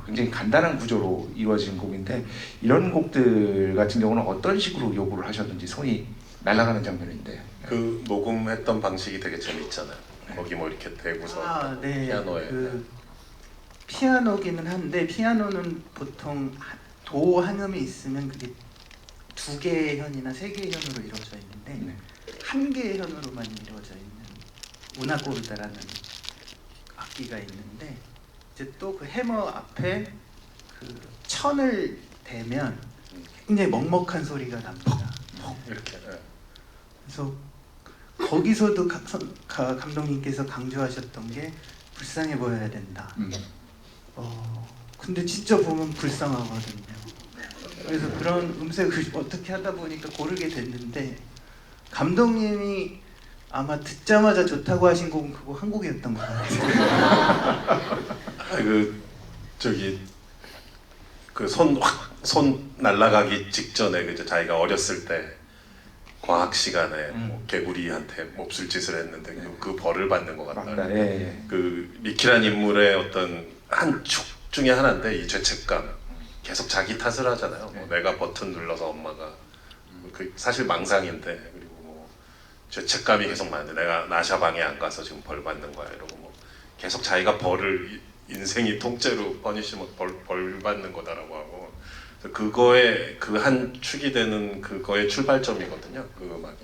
굉장히 간단한 구조로 이루어진 곡인데 이런 곡들 같은 경우는 어떤 식으로 요구를 하셨는지 손이 날아가는 장면인데 그 녹음했던 방식이 되게 재밌잖아요. 거기 뭐 이렇게 대고서 네. 피아노에 그 피아노기는 한데 피아노는 보통 도 한 음이 있으면 그게 2개의 현이나 3개의 현으로 이루어져 있는데 네. 1개의 현으로만 이루어져 있는 우나코르다라는 악기가 있는데 이제 또 그 해머 앞에 그 천을 대면 굉장히 먹먹한 소리가 납니다. 이렇게. 예. 그래서 거기서도 감독님께서 강조하셨던 게 불쌍해 보여야 된다. 근데 진짜 보면 불쌍하거든요. 그래서 그런 음색을 어떻게 하다 보니까 고르게 됐는데 감독님이 아마 듣자마자 좋다고 하신 곡은 그거 한 곡이었던 것 같아요. 그 저기 그 손 날아가기 직전에 이제 자기가 어렸을 때 과학 시간에 뭐 개구리한테 몹쓸 짓을 했는데 그 벌을 받는 것 같다. 맞다. 예. 그 미키란 인물의 어떤 한 축 중에 하나인데 이 죄책감 계속 자기 탓을 하잖아요. 뭐 내가 버튼 눌러서 엄마가 그 사실 망상인데 그리고 뭐 죄책감이 계속 많은데 내가 나샤방에 안 가서 지금 벌 받는 거야 이러고 뭐 계속 자기가 벌을 인생이 통째로 퍼니시먼 벌 받는 거다라고 하고 그거에 그 한 축이 되는 그거의 출발점이거든요. 그 음악이.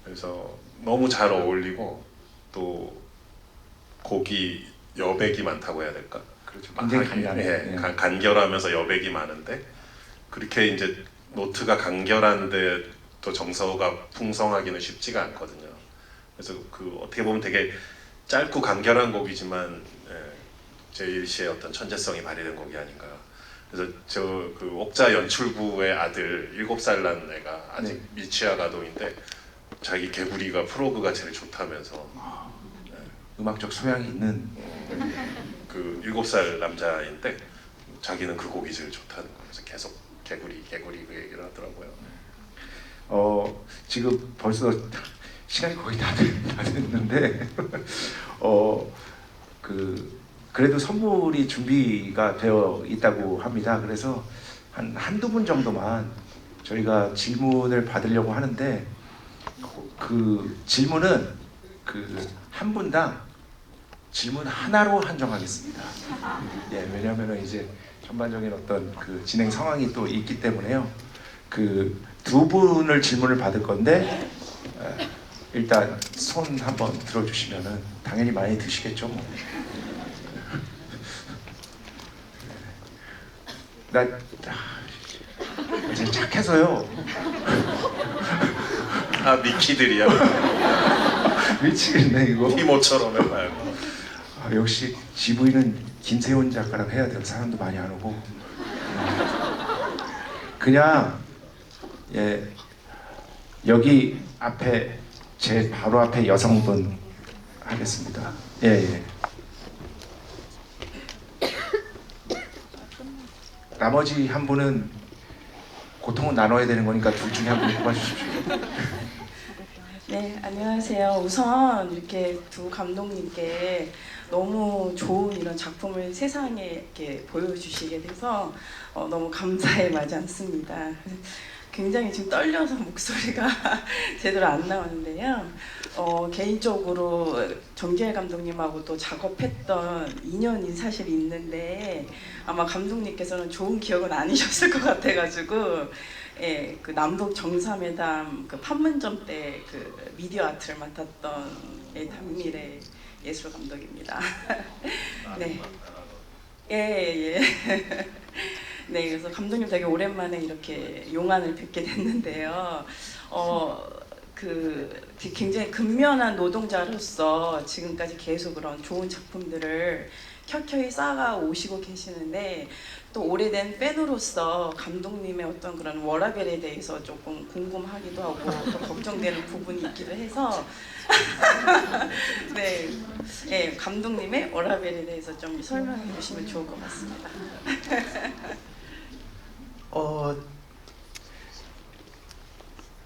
그래서 너무 잘 어울리고 또 곡이 여백이 많다고 해야 될까? 그렇죠. 굉장히 간단해. 예, 간결하면서 여백이 많은데 그렇게 이제 노트가 간결한데 또 정서가 풍성하기는 쉽지가 않거든요. 그래서 그 어떻게 보면 되게 짧고 간결한 곡이지만 제일 씨의 어떤 천재성이 발휘된 곡이 아닌가. 그래서 저 그 옥자 연출부의 아들 7살 난 애가 아직 미취아가도인데 자기 개구리가 프로그가 제일 좋다면서 음악적 소양이 있는 그 7살 남자인데 자기는 그 곡이 제일 좋다는 거예요. 그래서 계속 개구리 그 얘기를 하더라고요. 지금 벌써 시간이 거의 다 됐는데 그래도 선물이 준비가 되어 있다고 합니다. 그래서 한두 분 정도만 저희가 질문을 받으려고 하는데 그 질문은 그 한 분당 질문 하나로 한정하겠습니다. 예, 왜냐하면 이제 전반적인 어떤 그 진행 상황이 또 있기 때문에요. 그 2분을 질문을 받을 건데 일단 손 한번 들어주시면은 당연히 많이 드시겠죠. 뭐. 나 이제 착해서요. 미키들이야. 미치겠네 이거. 티모처럼 해봐요. 역시 GV는 김세훈 작가랑 해야 돼요. 사람도 많이 안 오고. 그냥 여기 앞에 제 바로 앞에 여성분 하겠습니다. 예. 나머지 한 분은 고통은 나눠야 되는 거니까 둘 중에 한 분 뽑아주십시오. 네, 안녕하세요. 우선 이렇게 두 감독님께 너무 좋은 이런 작품을 세상에 이렇게 보여주시게 돼서 너무 감사에 마지 않습니다. 굉장히 지금 떨려서 목소리가 제대로 안 나오는데요. 개인적으로 정재열 감독님하고 또 작업했던 인연이 사실 있는데 아마 감독님께서는 좋은 기억은 아니셨을 것 같아가지고 예, 그 남북 정상회담 그 판문점 때 그 미디어 아트를 맡았던 단미래 예술 감독입니다. 네, 예. 네, 그래서 감독님 되게 오랜만에 이렇게 용안을 뵙게 됐는데요. 굉장히 근면한 노동자로서 지금까지 계속 그런 좋은 작품들을 켜켜이 쌓아 오시고 계시는데 또 오래된 팬으로서 감독님의 어떤 그런 워라벨에 대해서 조금 궁금하기도 하고 또 걱정되는 부분이 있기도 해서 네, 네, 감독님의 워라벨에 대해서 좀 설명해 주시면 좋을 것 같습니다.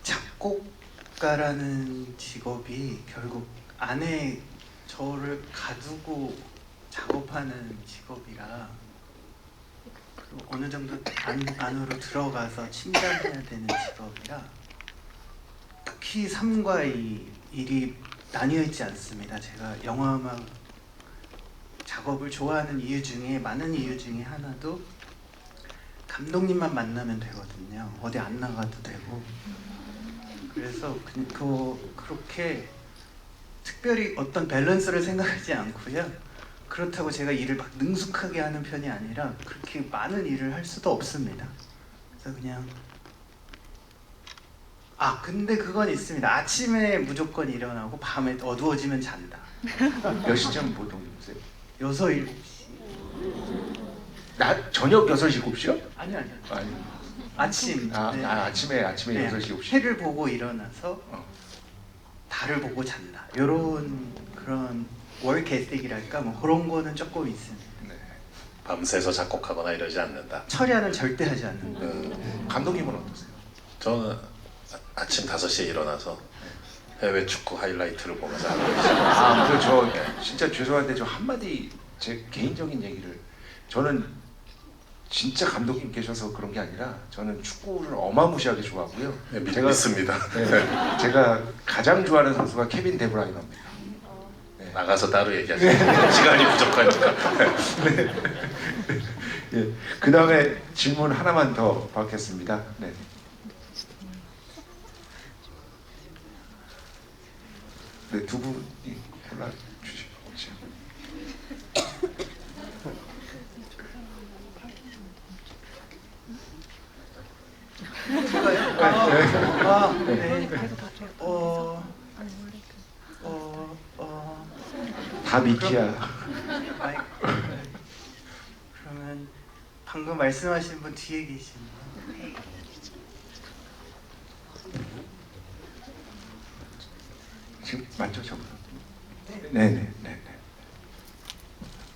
작곡가라는 직업이 결국 안에 저를 가두고 작업하는 직업이라 그리고 어느 정도 안으로 들어가서 침잠해야 되는 직업이라 극히 삶과 이 일이 나뉘어 있지 않습니다. 제가 영화음악 작업을 좋아하는 이유 중에 많은 이유 중에 하나도 감독님만 만나면 되거든요. 어디 안 나가도 되고. 그래서 그렇게 특별히 어떤 밸런스를 생각하지 않고요. 그렇다고 제가 일을 막 능숙하게 하는 편이 아니라 그렇게 많은 일을 할 수도 없습니다. 그래서 그냥 근데 그건 있습니다. 아침에 무조건 일어나고 밤에 어두워지면 잔다. 몇 시쯤 보통 주무세요? 6, 7시. 저녁 6시, 7시요? 아니요. 아니. 아침. 네. 아침에 네. 6시, 7시. 해를 보고 일어나서 달을 보고 잔다. 이런 그런 워크 에틱이랄까 뭐 그런 거는 조금 있습니다. 네. 밤새서 작곡하거나 이러지 않는다. 철야는 절대 하지 않는다. 감독님은 어떠세요? 저는 아침 5시에 일어나서 해외 축구 하이라이트를 보면서 하고 있어요. 저 진짜 죄송한데 저 한마디 제 개인적인 얘기를 저는 진짜 감독님 계셔서 그런 게 아니라 저는 축구를 어마무시하게 좋아하고요. 네, 믿습니다. 제가 가장 좋아하는 선수가 케빈 데브라이너입니다. 나가서 따로 얘기하세요. 시간이 부족하니까. 예, 그 다음에 질문 하나만 더 받겠습니다. 네. 네, 두 분이 골라주시죠. 네. 다 미키야. 그러면 방금 말씀하신 분 뒤에 계신 분. 지금 맞죠, 저분? 네네.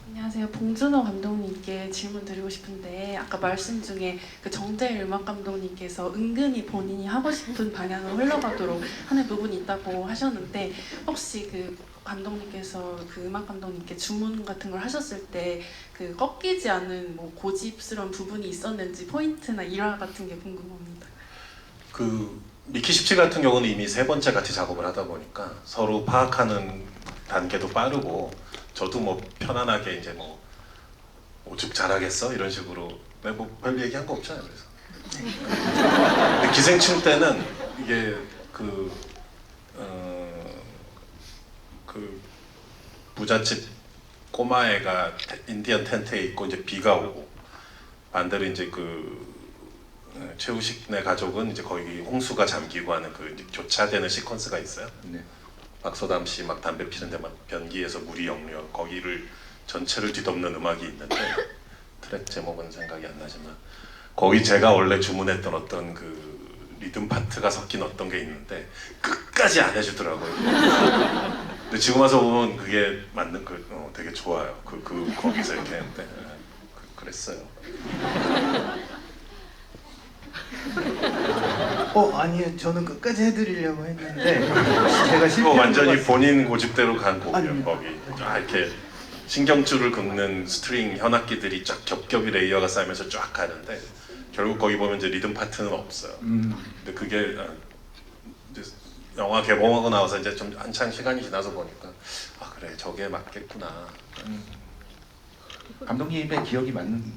안녕하세요. 봉준호 감독님께 질문 드리고 싶은데 아까 말씀 중에 그 정재일 음악 감독님께서 은근히 본인이 하고 싶은 방향으로 흘러가도록 하는 부분이 있다고 하셨는데 혹시 그 감독님께서 그 음악 감독님께 주문 같은 걸 하셨을 때 그 꺾이지 않는 뭐 고집스러운 부분이 있었는지 포인트나 일화 같은 게 궁금합니다. 그 미키 17 같은 경우는 이미 3번째 같이 작업을 하다 보니까 서로 파악하는 단계도 빠르고 저도 뭐 편안하게 이제 뭐 오죽 잘하겠어 이런 식으로 뭐 별 얘기한 거 없잖아요. 그래서 근데 기생충 때는 이게 그 부잣집 꼬마애가 인디언 텐트에 있고 이제 비가 오고 반대로 이제 그 최우식네 가족은 이제 거기 홍수가 잠기고 하는 그 이제 교차되는 시퀀스가 있어요. 네. 박소담 씨 막 담배 피는데 막 변기에서 물이 역류 거기를 전체를 뒤덮는 음악이 있는데 트랙 제목은 생각이 안 나지만 거기 제가 원래 주문했던 어떤 그 리듬 파트가 섞인 어떤 게 있는데 끝까지 안 해주더라고요. 근데 지금 와서 보면 그게 맞는 되게 좋아요. 거기서 이렇게 했는데 그랬어요. 아니요. 저는 끝까지 해드리려고 했는데 제가 이거 완전히 실패한 본인 고집대로 간 곡이에요. 아니요. 거기 이렇게 신경줄을 긋는 스트링 현악기들이 쫙 겹겹이 레이어가 쌓이면서 쫙 가는데 결국 거기 보면 이제 리듬 파트는 없어요. 근데 그게 이제 영화 개봉하고 나와서 이제 좀 한창 시간이 지나서 보니까 그래 저게 맞겠구나. 감독님의 기억이 맞는 거죠.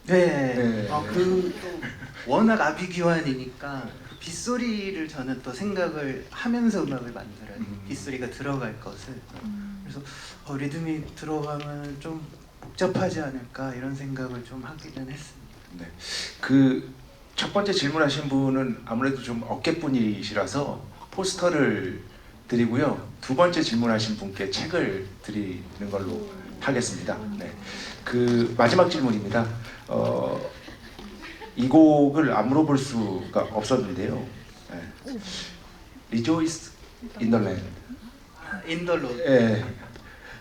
네. 그 워낙 아비규환이니까 그 빗소리를 저는 또 생각을 하면서 음악을 만들어요. 빗소리가 들어갈 것을. 그래서 리듬이 들어가면 좀 복잡하지 않을까 이런 생각을 좀 하기는 했습니다. 네. 그 첫 번째 질문하신 분은 아무래도 좀 어깨분이시라서 포스터를 드리고요. 두 번째 질문하신 분께 책을 드리는 걸로 하겠습니다. 네. 그 마지막 질문입니다. 이 곡을 안 물어볼 수가 없었는데요. 네. Rejoice in the Land. 인더로 예,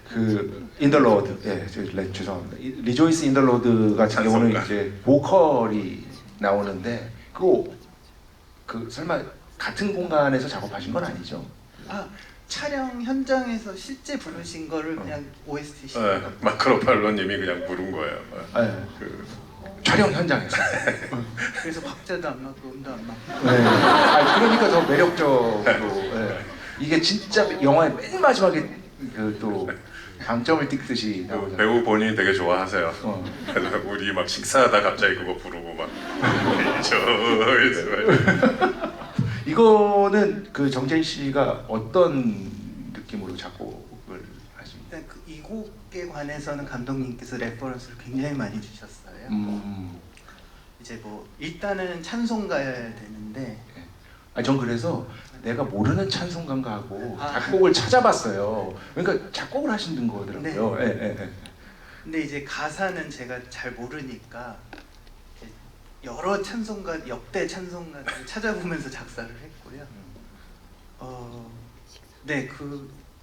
그 In the Lord. 예, 죄송합니다. Rejoice in the Lord 같은 경우는 찬송가. 이제 보컬이 나오는데 그 설마 같은 공간에서 작업하신 건 아니죠? 촬영 현장에서 실제 부르신 거를 그냥 OST 신 네, 마크로팔로님이 그냥 부른 거예요. 예, 그 촬영 현장에서. 그래서 박자도 안 맞고 음도 안 맞고 네. 그러니까 더 매력적으로. 예. 이게 진짜 영화의 맨 마지막에 그 또 방점을 찍듯이 그 나오잖아요. 배우 본인이 되게 좋아하세요. 어. 그래서 우리 막 식사하다 갑자기 그거 부르고 막 저 이거는 그 정재인 씨가 어떤 느낌으로 작곡을 하십니까? 일단 이 곡에 관해서는 감독님께서 레퍼런스를 굉장히 많이 주셨어요. 이제 뭐 일단은 찬송가여야 되는데 전 그래서 내가 모르는 찬송가하고 아. 작곡을 찾아봤어요. 그러니까 작곡을 하신 거더라고요. 예, 예, 예. 근데 이제 가사는 제가 잘 모르니까 이제 여러 찬송가 역대 찬송가를 찾아보면서 작사를 했고요.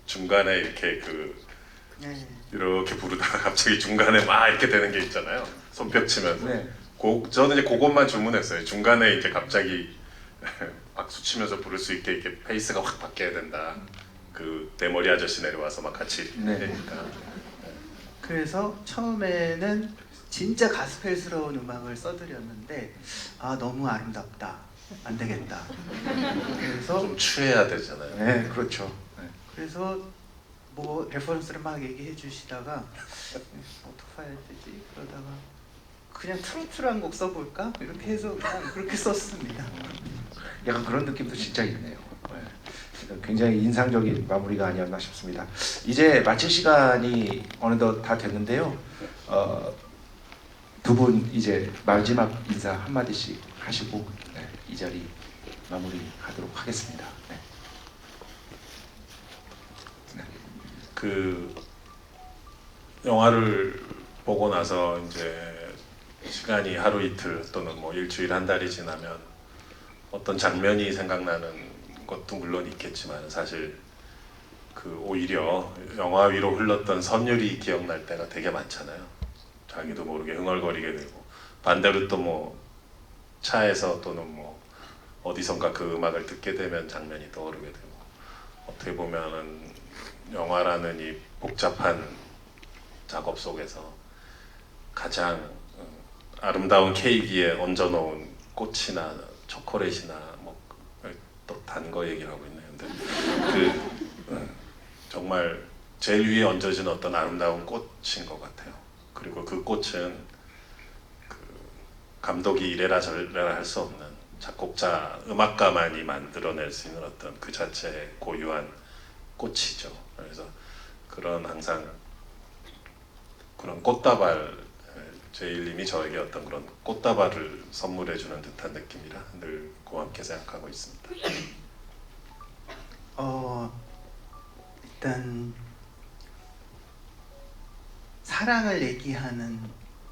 중간에 이렇게 네. 이렇게 부르다가 갑자기 중간에 막 이렇게 되는 게 있잖아요. 손뼉 치면서. 네. 저는 이제 그것만 주문했어요. 중간에 이제 갑자기 박수 치면서 부를 수 있게 이렇게 페이스가 확 바뀌어야 된다. 그 대머리 아저씨 내려와서 막 같이 네. 되니까. 그래서 처음에는 진짜 가스펠스러운 음악을 써드렸는데 너무 아름답다. 안 되겠다. 그래서 좀 취해야 되잖아요. 네, 그렇죠. 네. 그래서 뭐 레퍼런스를 막 얘기해 주시다가 어떻게 해야 되지? 그러다가 그냥 트로트를 한 곡 써볼까? 이렇게 해서 그냥 그렇게 썼습니다. 약간 그런 느낌도 진짜 있네요. 네. 굉장히 인상적인 마무리가 아니었나 싶습니다. 이제 마칠 시간이 어느덧 다 됐는데요. 두 분 이제 마지막 인사 한 마디씩 하시고 이 자리 마무리하도록 하겠습니다. 네. 그 영화를 보고 나서 이제 시간이 하루 이틀 또는 뭐 일주일 한 달이 지나면 어떤 장면이 생각나는 것도 물론 있겠지만 사실 그 오히려 영화 위로 흘렀던 선율이 기억날 때가 되게 많잖아요. 자기도 모르게 흥얼거리게 되고 반대로 또 뭐 차에서 또는 뭐 어디선가 그 음악을 듣게 되면 장면이 떠오르게 되고 어떻게 보면은 영화라는 이 복잡한 작업 속에서 가장 아름다운 케이크에 얹어놓은 꽃이나 초콜릿이나 뭐 또 단 거 얘기를 하고 있네요. 근데 정말 제일 위에 얹어진 어떤 아름다운 꽃인 것 같아요. 그리고 그 꽃은 그 감독이 이래라 저래라 할 수 없는 작곡자, 음악가만이 만들어낼 수 있는 어떤 그 자체의 고유한 꽃이죠. 그래서 그런 항상 그런 꽃다발, 제일님이 저에게 어떤 그런 꽃다발을 선물해주는 듯한 느낌이라 늘 고맙게 생각하고 있습니다. 일단 사랑을 얘기하는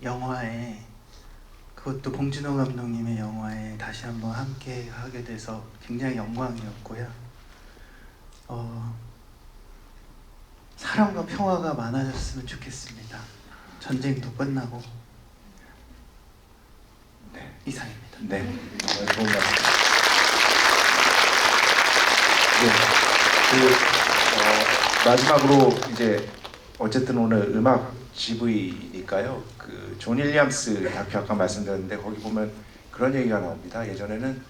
영화에 그것도 봉준호 감독님의 영화에 다시 한번 함께 하게 돼서 굉장히 영광이었고요. 사랑과 평화가 많아졌으면 좋겠습니다. 전쟁도 끝나고. 네. 이상입니다. 네. 좋은 말씀. 네. 마지막으로 이제 어쨌든 오늘 음악 GV니까요. 그 존 윌리엄스 다큐 아까 말씀드렸는데 거기 보면 그런 얘기가 나옵니다. 예전에는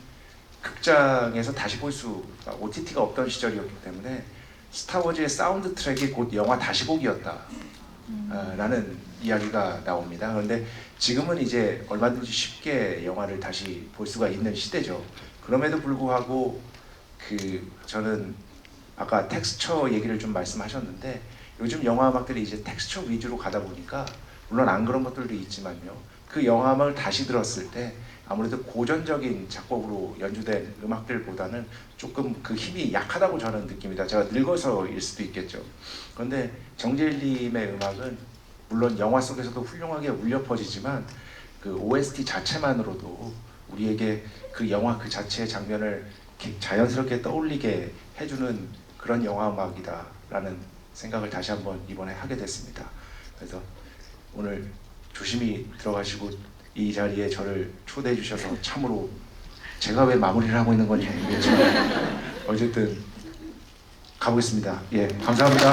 극장에서 다시 볼 수가 OTT가 없던 시절이었기 때문에 스타워즈의 사운드 트랙이 곧 영화 다시 보기였다. 라는 이야기가 나옵니다. 그런데 지금은 이제 얼마든지 쉽게 영화를 다시 볼 수가 있는 시대죠. 그럼에도 불구하고 저는 아까 텍스처 얘기를 좀 말씀하셨는데 요즘 영화 음악들이 이제 텍스처 위주로 가다 보니까 물론 안 그런 것들도 있지만요. 그 영화 음악을 다시 들었을 때 아무래도 고전적인 작곡으로 연주된 음악들보다는 조금 그 힘이 약하다고 저는 느낍니다. 제가 늙어서일 수도 있겠죠. 그런데 정재일님의 음악은 물론 영화 속에서도 훌륭하게 울려 퍼지지만 그 OST 자체만으로도 우리에게 그 영화 그 자체의 장면을 이렇게 자연스럽게 떠올리게 해주는 그런 영화 음악이다라는 생각을 다시 한번 이번에 하게 됐습니다. 그래서 오늘 조심히 들어가시고 이 자리에 저를 초대해 주셔서 참으로 제가 왜 마무리를 하고 있는 건지 모르겠지만 어쨌든 가보겠습니다. 예, 감사합니다.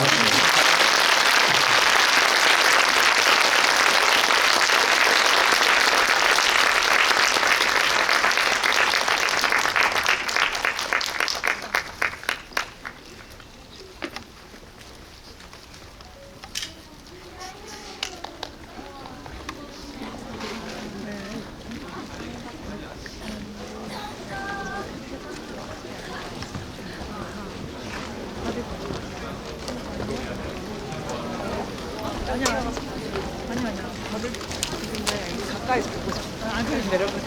아니요. 다들 가까이서 보고 싶어요. 안 그래도 내려보세요.